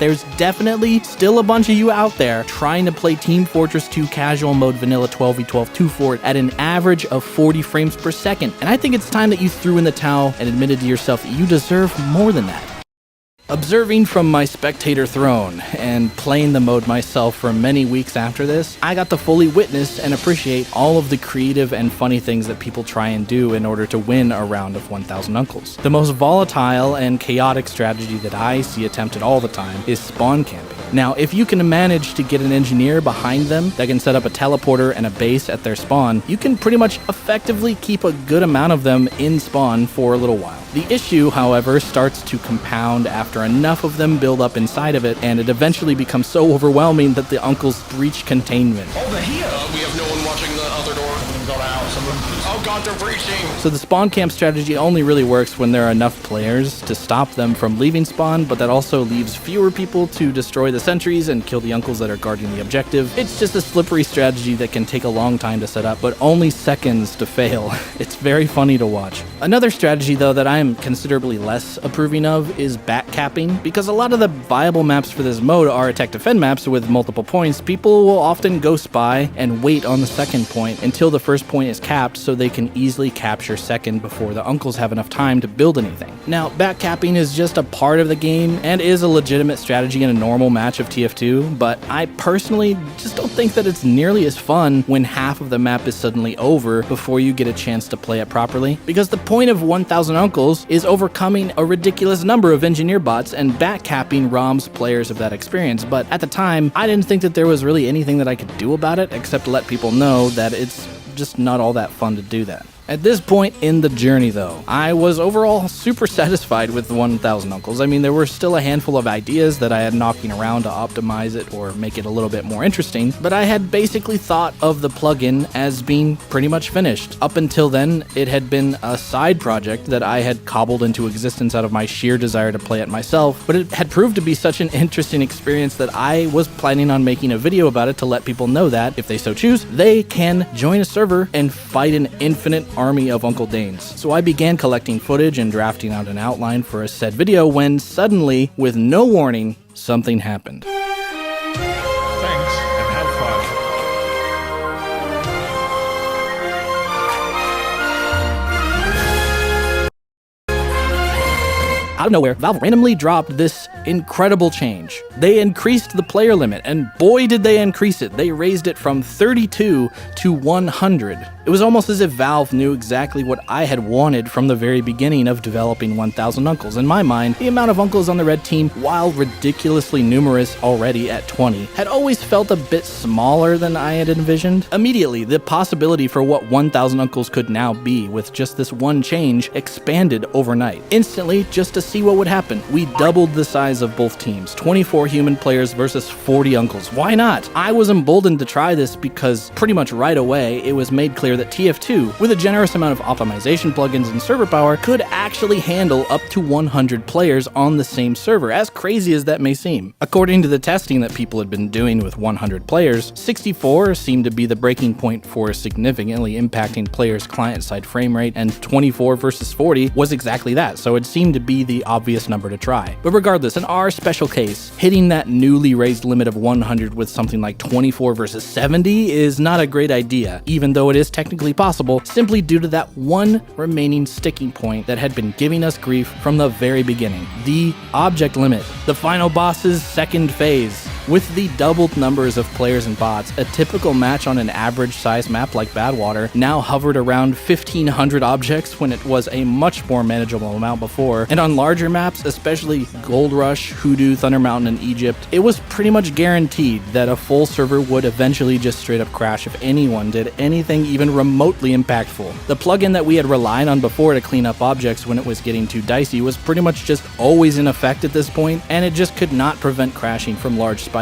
there's definitely still a bunch of you out there trying to play Team Fortress 2 casual mode vanilla 12v12 2-fort at an average of 40 frames per second. And I think it's time that you threw in the towel and admitted to yourself that you deserve more than that. Observing from my spectator throne and playing the mode myself for many weeks after this, I got to fully witness and appreciate all of the creative and funny things that people try and do in order to win a round of 1,000 Uncles. The most volatile and chaotic strategy that I see attempted all the time is spawn camping. Now, if you can manage to get an engineer behind them that can set up a teleporter and a base at their spawn, you can pretty much effectively keep a good amount of them in spawn for a little while. The issue, however, starts to compound after enough of them build up inside of it, and it eventually becomes so overwhelming that the uncles breach containment. Over here, we have no one watching the other door. Someone got out. Oh god, they're breaching! So the spawn camp strategy only really works when there are enough players to stop them from leaving spawn, but that also leaves fewer people to destroy the sentries and kill the uncles that are guarding the objective. It's just a slippery strategy that can take a long time to set up, but only seconds to fail. It's very funny to watch. Another strategy, though, that I am considerably less approving of is back capping. Because a lot of the viable maps for this mode are attack defend maps with multiple points, people will often go spy and wait on the second point until the first point is capped so they can easily capture second before the uncles have enough time to build anything. Now, back capping is just a part of the game and is a legitimate strategy in a normal match of TF2, but I personally just don't think that it's nearly as fun when half of the map is suddenly over before you get a chance to play it properly, because the point of 1,000 Uncles is overcoming a ridiculous number of engineer bots, and backcapping ROMs players of that experience. But at the time, I didn't think that there was really anything that I could do about it except let people know that it's just not all that fun to do that. At this point in the journey, though, I was overall super satisfied with the 1,000 Uncles. I mean, there were still a handful of ideas that I had knocking around to optimize it or make it a little bit more interesting, but I had basically thought of the plugin as being pretty much finished. Up until then, it had been a side project that I had cobbled into existence out of my sheer desire to play it myself, but it had proved to be such an interesting experience that I was planning on making a video about it to let people know that, if they so choose, they can join a server and fight an infinite army of Uncle Danes. So I began collecting footage and drafting out an outline for a said video when suddenly, with no warning, something happened. Thanks, and have fun. Out of nowhere, Valve randomly dropped this incredible change. They increased the player limit, and boy did they increase it. They raised it from 32 to 100. It was almost as if Valve knew exactly what I had wanted from the very beginning of developing 1000 Uncles. In my mind, the amount of uncles on the red team, while ridiculously numerous already at 20, had always felt a bit smaller than I had envisioned. Immediately, the possibility for what 1000 Uncles could now be with just this one change expanded overnight. Instantly, just to see what would happen, we doubled the size of both teams, 24 human players versus 40 uncles. Why not? I was emboldened to try this because pretty much right away, it was made clear that TF2, with a generous amount of optimization plugins and server power, could actually handle up to 100 players on the same server, as crazy as that may seem. According to the testing that people had been doing with 100 players, 64 seemed to be the breaking point for significantly impacting players' client-side frame rate, and 24 versus 40 was exactly that, so it seemed to be the obvious number to try. But regardless, in our special case, hitting that newly raised limit of 100 with something like 24 versus 70 is not a great idea, even though it is technically possible, simply due to that one remaining sticking point that had been giving us grief from the very beginning: the object limit, the final boss's second phase. With the doubled numbers of players and bots, a typical match on an average size map like Badwater now hovered around 1500 objects when it was a much more manageable amount before, and on larger maps, especially Gold Rush, Hoodoo, Thunder Mountain, and Egypt, it was pretty much guaranteed that a full server would eventually just straight up crash if anyone did anything even remotely impactful. The plugin that we had relied on before to clean up objects when it was getting too dicey was pretty much just always in effect at this point, and it just could not prevent crashing from large spikes.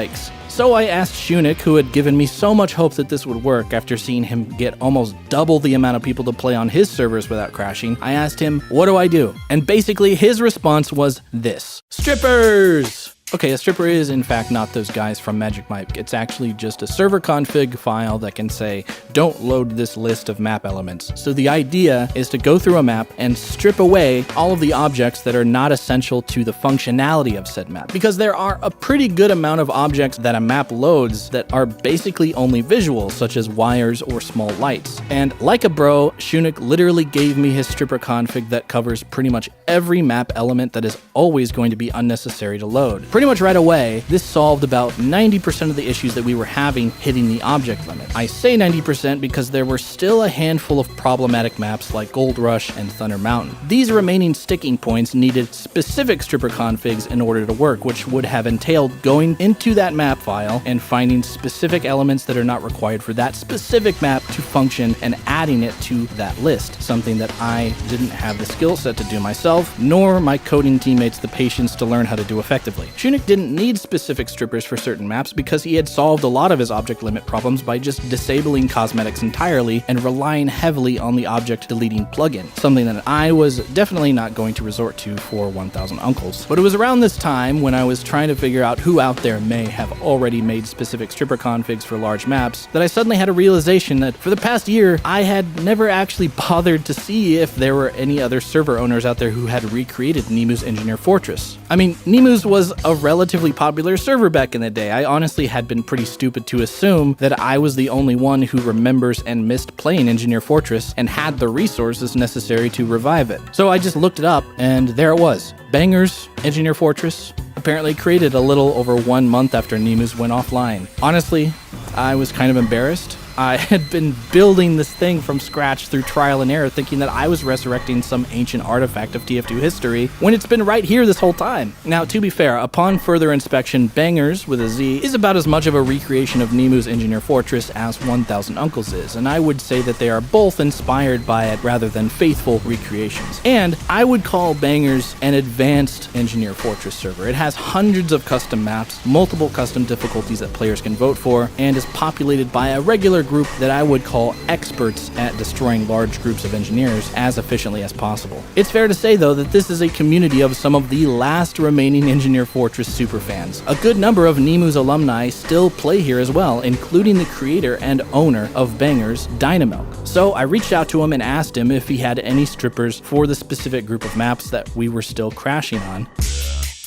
So I asked Shunick, who had given me so much hope that this would work after seeing him get almost double the amount of people to play on his servers without crashing. I asked him, what do I do? And basically his response was this: strippers! Okay, a stripper is in fact not those guys from Magic Mike. It's actually just a server config file that can say, don't load this list of map elements. So the idea is to go through a map and strip away all of the objects that are not essential to the functionality of said map. Because there are a pretty good amount of objects that a map loads that are basically only visual, such as wires or small lights. And like a bro, Shunick literally gave me his stripper config that covers pretty much every map element that is always going to be unnecessary to load. Pretty much right away, this solved about 90% of the issues that we were having hitting the object limit. I say 90% because there were still a handful of problematic maps like Gold Rush and Thunder Mountain. These remaining sticking points needed specific stripper configs in order to work, which would have entailed going into that map file and finding specific elements that are not required for that specific map to function and adding it to that list, something that I didn't have the skill set to do myself, nor my coding teammates the patience to learn how to do effectively. Shunick didn't need specific strippers for certain maps because he had solved a lot of his object limit problems by just disabling cosmetics entirely and relying heavily on the object deleting plugin, something that I was definitely not going to resort to for 1000 Uncles. But it was around this time when I was trying to figure out who out there may have already made specific stripper configs for large maps that I suddenly had a realization that for the past year, I had never actually bothered to see if there were any other server owners out there who had recreated Nemu's Engineer Fortress. I mean, Nemu's was a relatively popular server back in the day. I honestly had been pretty stupid to assume that I was the only one who remembers and missed playing Engineer Fortress and had the resources necessary to revive it. So I just looked it up, and there it was. Bangers, Engineer Fortress, apparently created a little over 1 month after Nemu's went offline. Honestly, I was kind of embarrassed. I had been building this thing from scratch through trial and error, thinking that I was resurrecting some ancient artifact of TF2 history, when it's been right here this whole time. Now, to be fair, upon further inspection, Bangers, with a Z, is about as much of a recreation of Nemu's Engineer Fortress as 1000 Uncles is, and I would say that they are both inspired by it rather than faithful recreations. And I would call Bangers an advanced Engineer Fortress server. It has hundreds of custom maps, multiple custom difficulties that players can vote for, and is populated by a regular group that I would call experts at destroying large groups of engineers as efficiently as possible. It's fair to say, though, that this is a community of some of the last remaining Engineer Fortress superfans. A good number of Nemu's alumni still play here as well, including the creator and owner of Bangers, Dynamilk. So I reached out to him and asked him if he had any strippers for the specific group of maps that we were still crashing on.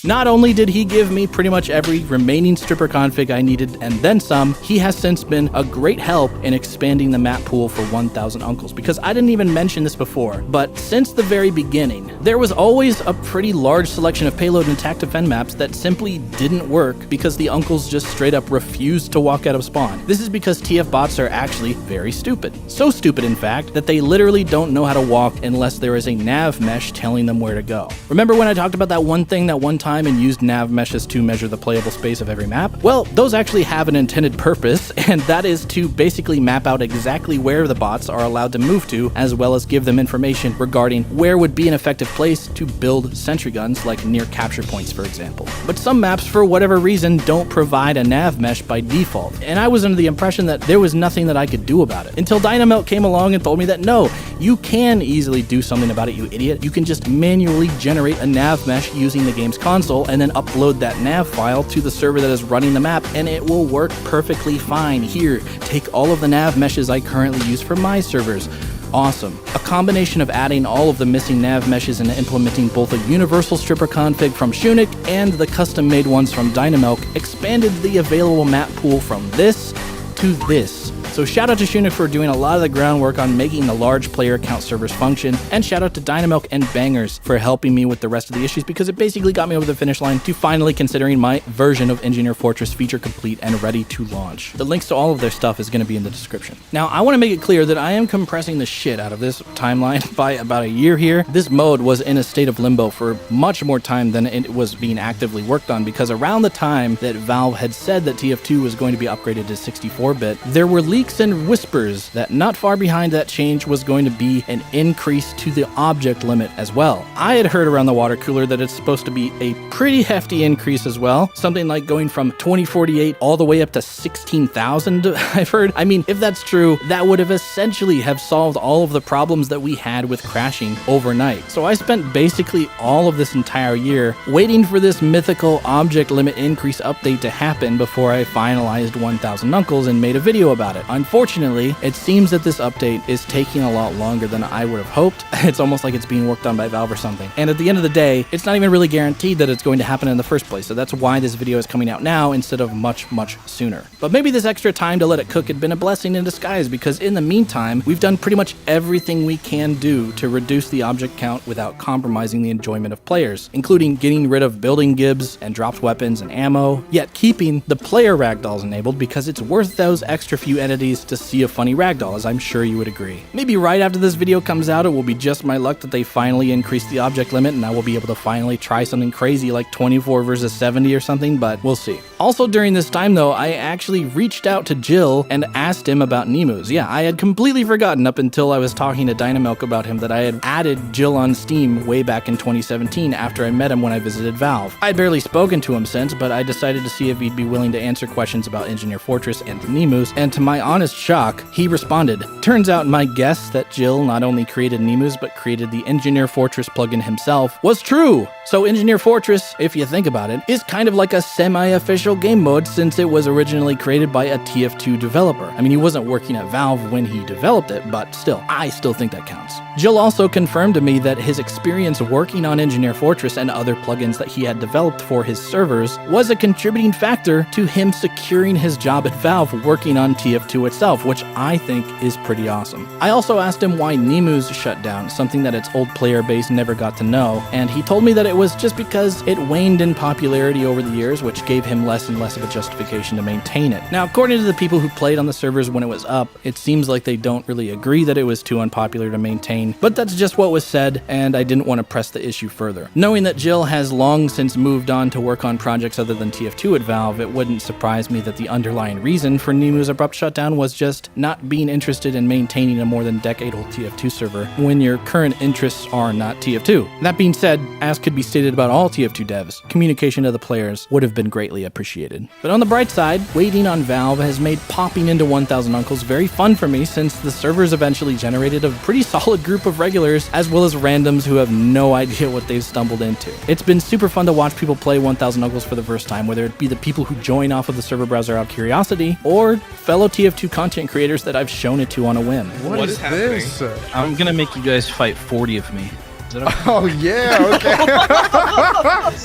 Not only did he give me pretty much every remaining stripper config I needed and then some, he has since been a great help in expanding the map pool for 1000 Uncles, because I didn't even mention this before, but since the very beginning, there was always a pretty large selection of payload and attack defend maps that simply didn't work because the Uncles just straight up refused to walk out of spawn. This is because TF bots are actually very stupid. So stupid, in fact, that they literally don't know how to walk unless there is a nav mesh telling them where to go. Remember when I talked about that one thing that one time and used nav meshes to measure the playable space of every map? Well, those actually have an intended purpose, and that is to basically map out exactly where the bots are allowed to move to, as well as give them information regarding where would be an effective place to build sentry guns, like near capture points, for example. But some maps, for whatever reason, don't provide a nav mesh by default, and I was under the impression that there was nothing that I could do about it, until Dynamelt came along and told me that no, you can easily do something about it, you idiot. You can just manually generate a nav mesh using the game's console and then upload that nav file to the server that is running the map, and it will work perfectly fine. Here, take all of the nav meshes I currently use for my servers. Awesome. A combination of adding all of the missing nav meshes and implementing both a universal stripper config from Shunic and the custom-made ones from Dynamilk expanded the available map pool from this to this. So shout out to Shunic for doing a lot of the groundwork on making the large player count servers function, and shout out to Dynamilk and Bangers for helping me with the rest of the issues, because it basically got me over the finish line to finally considering my version of Engineer Fortress feature complete and ready to launch. The links to all of their stuff is going to be in the description. Now, I want to make it clear that I am compressing the shit out of this timeline by about a year here. This mode was in a state of limbo for much more time than it was being actively worked on, because around the time that Valve had said that TF2 was going to be upgraded to 64-bit, there were leaks and whispers that not far behind that change was going to be an increase to the object limit as well. I had heard around the water cooler that it's supposed to be a pretty hefty increase as well, something like going from 2048 all the way up to 16,000, I've heard. I mean, if that's true, that would have essentially have solved all of the problems that we had with crashing overnight. So I spent basically all of this entire year waiting for this mythical object limit increase update to happen before I finalized 1000 Uncles and made a video about it. Unfortunately, it seems that this update is taking a lot longer than I would have hoped. It's almost like it's being worked on by Valve or something. And at the end of the day, it's not even really guaranteed that it's going to happen in the first place, so that's why this video is coming out now instead of much sooner. But maybe this extra time to let it cook had been a blessing in disguise, because in the meantime, we've done pretty much everything we can do to reduce the object count without compromising the enjoyment of players, including getting rid of building gibs and dropped weapons and ammo, yet keeping the player ragdolls enabled, because it's worth those extra few entities to see a funny ragdoll, as I'm sure you would agree. Maybe right after this video comes out, it will be just my luck that they finally increase the object limit and I will be able to finally try something crazy like 24 versus 70 or something, but we'll see. Also during this time though, I actually reached out to Jill and asked him about Nemus. Yeah, I had completely forgotten up until I was talking to Dynamilk about him that I had added Jill on Steam way back in 2017 after I met him when I visited Valve. I'd barely spoken to him since, but I decided to see if he'd be willing to answer questions about Engineer Fortress and Nemus, and to my honest shock, he responded. Turns out my guess that Jill not only created Nemus but created the Engineer Fortress plugin himself was true. So Engineer Fortress, if you think about it, is kind of like a semi-official game mode since it was originally created by a TF2 developer. I mean, he wasn't working at Valve when he developed it, but still, I still think that counts. Jill also confirmed to me that his experience working on Engineer Fortress and other plugins that he had developed for his servers was a contributing factor to him securing his job at Valve working on TF2 itself, which I think is pretty awesome. I also asked him why Nemus shut down, something that its old player base never got to know, and he told me that it was just because it waned in popularity over the years, which gave him less and less of a justification to maintain it. Now, according to the people who played on the servers when it was up, it seems like they don't really agree that it was too unpopular to maintain, but that's just what was said, and I didn't want to press the issue further. Knowing that Jill has long since moved on to work on projects other than TF2 at Valve, it wouldn't surprise me that the underlying reason for Nemus' abrupt shutdown was just not being interested in maintaining a more than decade-old TF2 server when your current interests are not TF2. That being said, as could be stated about all TF2 devs, communication to the players would have been greatly appreciated. But on the bright side, waiting on Valve has made popping into 1000 Uncles very fun for me, since the servers eventually generated a pretty solid group of regulars as well as randoms who have no idea what they've stumbled into. It's been super fun to watch people play 1000 Uncles for the first time, whether it be the people who join off of the server browser out of curiosity or fellow TF2 content creators that I've shown it to on a whim. What is this? I'm gonna make you guys fight 40 of me. Oh yeah, okay.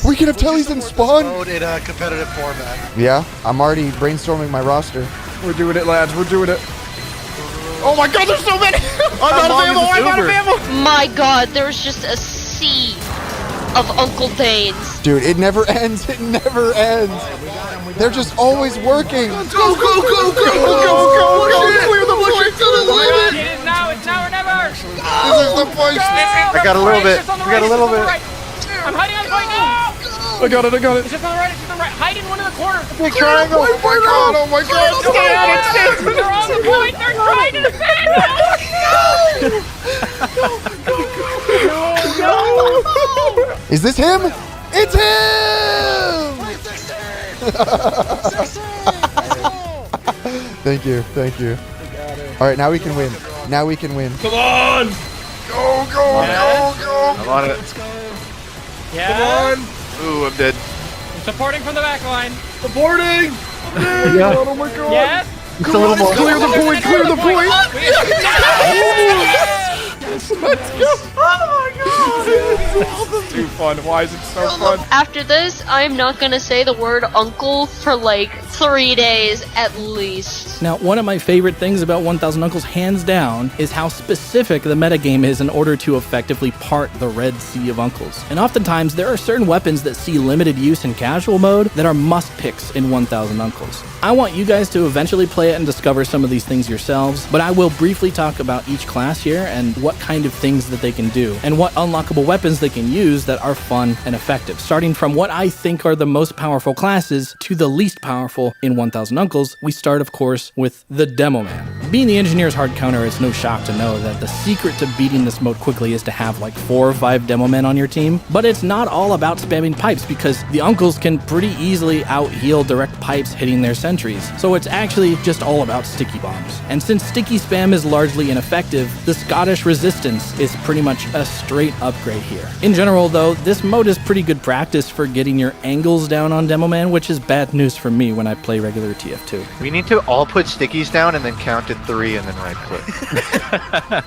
We can have tellies in Spawn. Mode in a competitive format. Yeah, I'm already brainstorming my roster. We're doing it, lads. We're doing it. Oh my God, there's so many! I'm out of ammo! I'm out of ammo! My God, there's just a sea of Uncle Danes. Dude, it never ends. It never ends. They're just always working. Go, go, go, go, go, go, go! Clear the point to the limit! It is now. It's now or never. This is the point. I got a little bit. I got a little bit. I'm hiding on the point. No! I got it. I got it. It's just on the right. It's just on the right. Hide in one of the corners. Big triangle. Oh my God! Oh my God! Stay out of it! They're on the point. They're trying to defend. No! Is this him? It's him! Thank you. Thank you. All right, now we can win. Now we can win. Come on! Go, go, go, go! I'm on it. Yeah. Come on! Ooh, I'm dead. Supporting from the back line. Supporting! Yeah. Oh my God! Yes. Come on, let's clear the point! Clear the point! Yes, let's go! Oh my God! It's too fun. Why is it so fun? After this, I'm not gonna say the word uncle for like 3 days at least. Now, one of my favorite things about 1000 Uncles, hands down, is how specific the metagame is in order to effectively part the Red Sea of Uncles. And oftentimes, there are certain weapons that see limited use in casual mode that are must-picks in 1000 Uncles. I want you guys to eventually play it and discover some of these things yourselves, but I will briefly talk about each class here and what kind of things that they can do, and what unlockable weapons they can use that are fun and effective, starting from what I think are the most powerful classes to the least powerful in 1000 Uncles. We start, of course, with the Demo Man. Being the engineer's hard counter, it's no shock to know that the secret to beating this mode quickly is to have like 4 or 5 Demo Men on your team, but it's not all about spamming pipes because the Uncles can pretty easily out-heal direct pipes hitting their sentries, so it's actually just all about sticky bombs. And since sticky spam is largely ineffective, the Scottish resistance is pretty much a straight upgrade here. In general though, this mode is pretty good practice for getting your angles down on Demo Man, which is bad news for me when I play regular TF2. We need to all put stickies down and then count to 3 and then right click.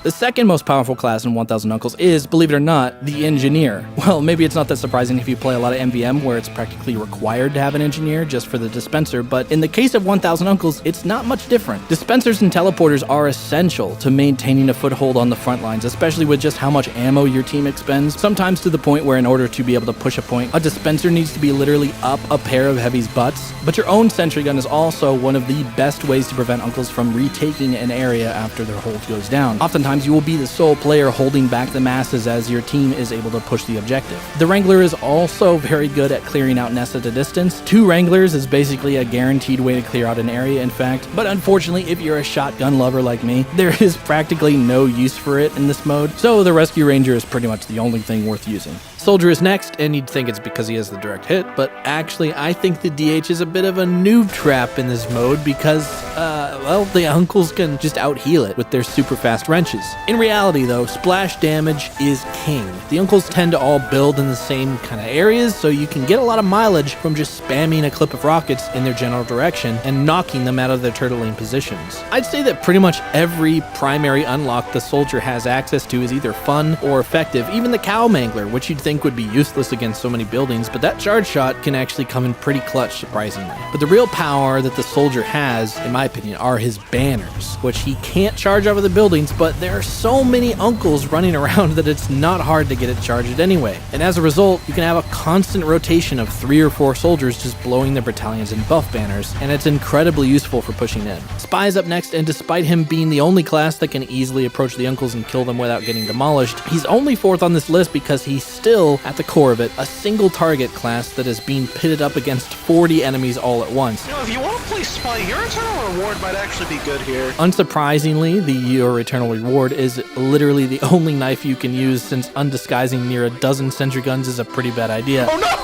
The second most powerful class in 1000 Uncles is, believe it or not, the Engineer. Well, maybe it's not that surprising if you play a lot of MVM where it's practically required to have an Engineer just for the dispenser, but in the case of 1000 Uncles, it's not much different. Dispensers and teleporters are essential to maintaining a foothold on the front lines, especially with just how much ammo your team expends, sometimes to the point where in order to be able to push a point, a dispenser needs to be literally up a pair of heavies' butts. But your own sentry gun is also one of the best ways to prevent Uncles from retaking an area after their hold goes down. Oftentimes you will be the sole player holding back the masses as your team is able to push the objective. The Wrangler is also very good at clearing out nests at a distance. 2 Wranglers is basically a guaranteed way to clear out an area, in fact, but unfortunately if you're a shotgun lover like me, there is practically no use for it in this mode, so the Rescue Ranger is pretty much the only thing worth using. Soldier is next, and you'd think it's because he has the direct hit, but actually I think the DH is a bit of a noob trap in this mode because, well, the Uncles can just out-heal it with their super fast wrenches. In reality though, splash damage is king. The Uncles tend to all build in the same kind of areas, so you can get a lot of mileage from just spamming a clip of rockets in their general direction and knocking them out of their turtling positions. I'd say that pretty much every primary unlock the Soldier has access to is either fun or effective, even the Cow Mangler, which you'd think would be useless against so many buildings, but that charge shot can actually come in pretty clutch, surprisingly. But the real power that the Soldier has, in my opinion, are his banners, which he can't charge over the buildings, but there are so many Uncles running around that it's not hard to get it charged anyway. And as a result, you can have a constant rotation of 3 or 4 soldiers just blowing their battalions in buff banners, and it's incredibly useful for pushing in. Spy's up next, and despite him being the only class that can easily approach the Uncles and kill them without getting demolished, he's only 4th on this list because he's still, at the core of it, a single target class that is being pitted up against 40 enemies all at once. You know, if you want to play Spy, your Eternal Reward might actually be good here. Unsurprisingly, the Your Eternal Reward is literally the only knife you can use, since undisguising near a dozen sentry guns is a pretty bad idea. Oh no!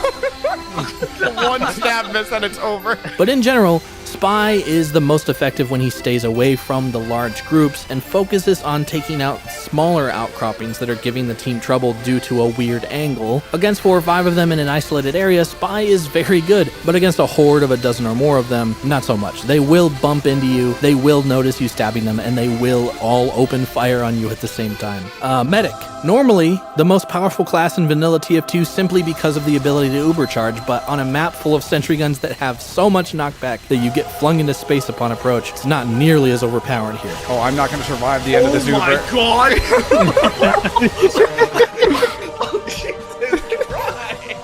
One stab miss and it's over. But in general, Spy is the most effective when he stays away from the large groups and focuses on taking out smaller outcroppings that are giving the team trouble due to a weird angle. Against 4 or 5 of them in an isolated area, Spy is very good, but against a horde of a dozen or more of them, not so much. They will bump into you, they will notice you stabbing them, and they will all open fire on you at the same time. Medic. Normally, the most powerful class in vanilla TF2 simply because of the ability to uber charge, but on a map full of sentry guns that have so much knockback that you get flung into space upon approach, it's not nearly as overpowered here. Oh, I'm not going to survive the end of this Uber. Oh my god!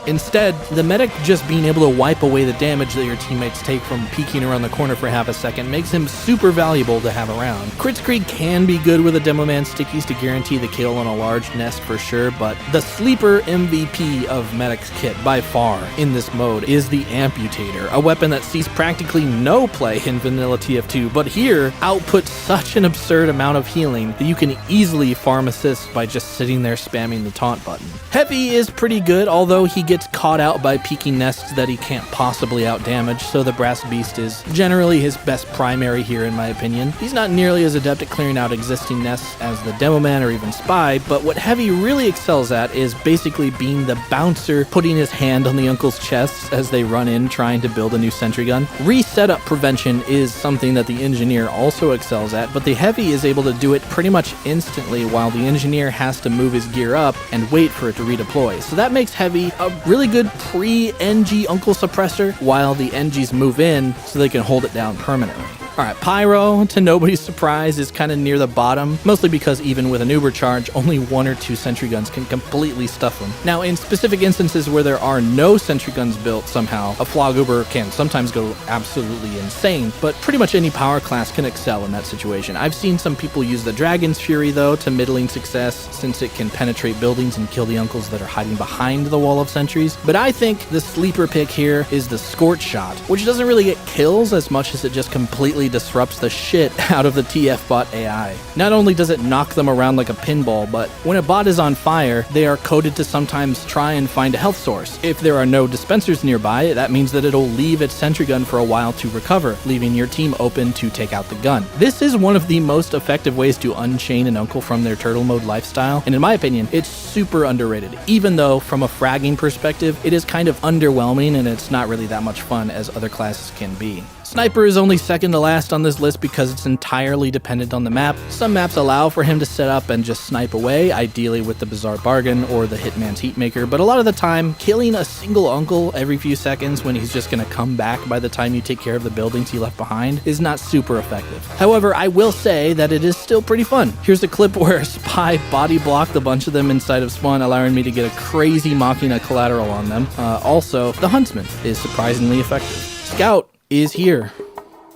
Instead, the medic just being able to wipe away the damage that your teammates take from peeking around the corner for half a second makes him super valuable to have around. Kritzkrieg can be good with a Demo Man stickies to guarantee the kill on a large nest for sure, but the sleeper MVP of Medic's kit by far in this mode is the Amputator, a weapon that sees practically no play in vanilla TF2, but here outputs such an absurd amount of healing that you can easily farm assists by just sitting there spamming the taunt button. Heavy is pretty good, although he gets caught out by peeking nests that he can't possibly outdamage, so the Brass Beast is generally his best primary here in my opinion. He's not nearly as adept at clearing out existing nests as the Demo Man or even Spy, but what Heavy really excels at is basically being the bouncer, putting his hand on the uncle's chests as they run in trying to build a new sentry gun. Resetup prevention is something that the Engineer also excels at, but the Heavy is able to do it pretty much instantly while the Engineer has to move his gear up and wait for it to redeploy. So that makes Heavy a really good pre-NG Uncle Suppressor while the NGs move in so they can hold it down permanently. Alright, Pyro, to nobody's surprise, is kind of near the bottom, mostly because even with an Uber charge, only 1 or 2 sentry guns can completely stuff them. Now, in specific instances where there are no sentry guns built somehow, a Flog Uber can sometimes go absolutely insane, but pretty much any power class can excel in that situation. I've seen some people use the Dragon's Fury, though, to middling success, since it can penetrate buildings and kill the uncles that are hiding behind the wall of sentries. But I think the sleeper pick here is the Scorch Shot, which doesn't really get kills as much as it just completely disrupts the shit out of the TF bot AI. Not only does it knock them around like a pinball, but when a bot is on fire, they are coded to sometimes try and find a health source. If there are no dispensers nearby, that means that it'll leave its sentry gun for a while to recover, leaving your team open to take out the gun. This is one of the most effective ways to unchain an uncle from their turtle mode lifestyle, and in my opinion, it's super underrated, even though from a fragging perspective, it is kind of underwhelming and it's not really that much fun as other classes can be. Sniper is only second to last on this list because it's entirely dependent on the map. Some maps allow for him to set up and just snipe away, ideally with the Bizarre Bargain or the Hitman's Heatmaker, but a lot of the time, killing a single uncle every few seconds when he's just going to come back by the time you take care of the buildings he left behind is not super effective. However, I will say that it is still pretty fun. Here's a clip where Spy body blocked a bunch of them inside of spawn, allowing me to get a crazy Machina collateral on them. Also, the Huntsman is surprisingly effective. Scout is here.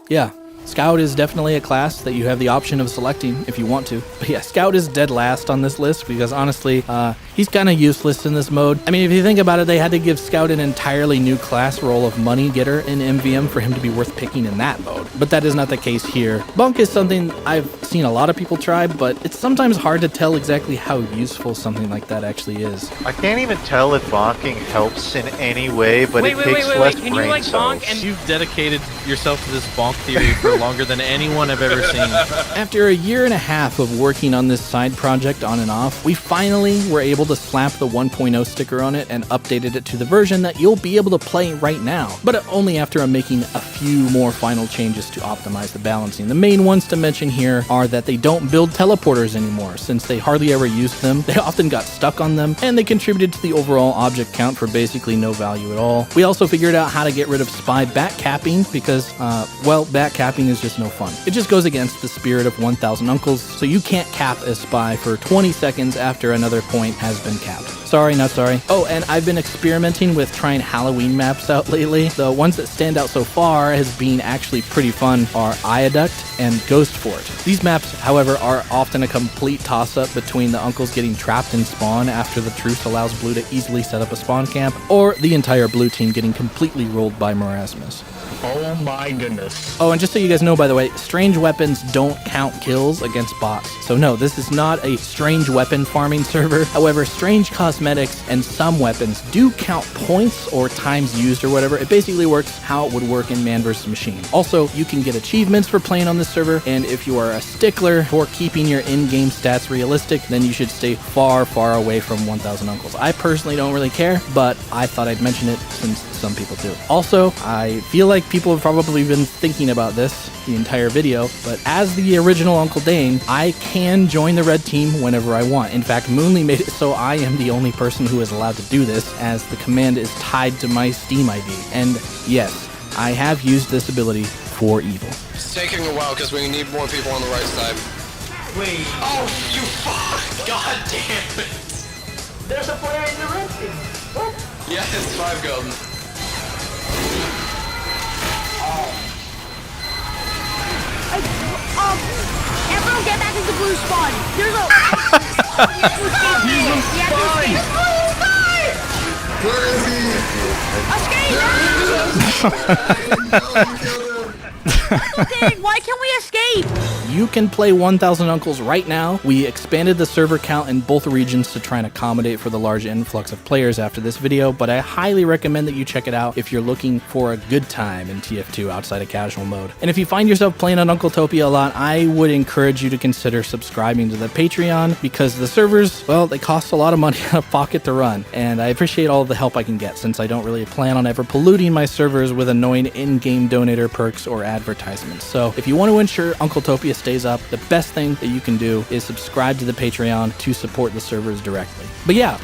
Yeah, Scout is definitely a class that you have the option of selecting if you want to. But yeah, Scout is dead last on this list because honestly, he's kind of useless in this mode. I mean, if you think about it, they had to give Scout an entirely new class role of Money Getter in MVM for him to be worth picking in that mode. But that is not the case here. Bunk is something I've seen a lot of people try, but it's sometimes hard to tell exactly how useful something like that actually is. I can't even tell if bonking helps in any way, but it takes less Can brain you like cells. bonk and You've dedicated yourself to this bonk theory for longer than anyone I've ever seen. After a year and a half of working on this side project on and off, we finally were able to slap the 1.0 sticker on it and updated it to the version that you'll be able to play right now, but only after I'm making a few more final changes to optimize the balancing. The main ones to mention here are that they don't build teleporters anymore, since they hardly ever used them, they often got stuck on them, and they contributed to the overall object count for basically no value at all. We also figured out how to get rid of Spy back capping because, well, back capping is just no fun. It just goes against the spirit of 1000 Uncles, so you can't cap a Spy for 20 seconds after another point has been capped. Sorry, not sorry. Oh, and I've been experimenting with trying Halloween maps out lately. The ones that stand out so far as being actually pretty fun are Ioduct and Ghost Fort. These maps, however, are often a complete toss-up between the uncles getting trapped in spawn after the truce allows blue to easily set up a spawn camp, or the entire blue team getting completely rolled by Marasmus. Oh my goodness. Oh, and just so you guys know, by the way, strange weapons don't count kills against bots. So no, this is not a strange weapon farming server. However, strange cosmetics cosmetics and some weapons do count points or times used or whatever. It basically works how it would work in Man vs. Machine. Also, you can get achievements for playing on this server, and if you are a stickler for keeping your in-game stats realistic, then you should stay far, far away from 1000 Uncles. I personally don't really care, but I thought I'd mention it since some people do. Also, I feel like people have probably been thinking about this the entire video, but as the original Uncle Dane, I can join the red team whenever I want. In fact, Moonly made it so I am the only person who is allowed to do this, as the command is tied to my Steam ID. And yes, I have used this ability for evil. It's taking a while because we need more people on the right side. Wait. Oh, you fuck! God damn it! There's a player in the red team. What? Yeah, it's 5 golden. Everyone get back into blue spawn. There's a... Where is he? Why can't we escape? You can play 1000 Uncles right now. We expanded the server count in both regions to try and accommodate for the large influx of players after this video, but I highly recommend that you check it out if you're looking for a good time in TF2 outside of casual mode. And if you find yourself playing on Uncletopia a lot, I would encourage you to consider subscribing to the Patreon, because the servers, well, they cost a lot of money out of pocket to run, and I appreciate all the help I can get, since I don't really plan on ever polluting my servers with annoying in-game donator perks or advertisements. So if you want to ensure Uncletopia stays up, the best thing that you can do is subscribe to the Patreon to support the servers directly. But yeah,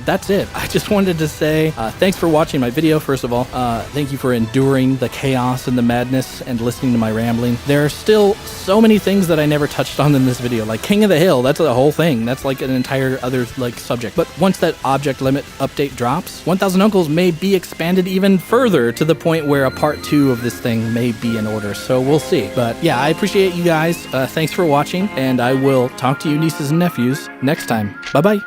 that's it. I just wanted to say thanks for watching my video, first of all. Thank you for enduring the chaos and the madness and listening to my rambling. There are still so many things that I never touched on in this video, like King of the Hill. That's a whole thing. That's like an entire other subject. But once that object limit update drops, 1000 Uncles may be expanded even further, to the point where a part 2 of this thing may be in order. So we'll see. But yeah, I appreciate you guys. Thanks for watching, and I will talk to you nieces and nephews next time. Bye-bye.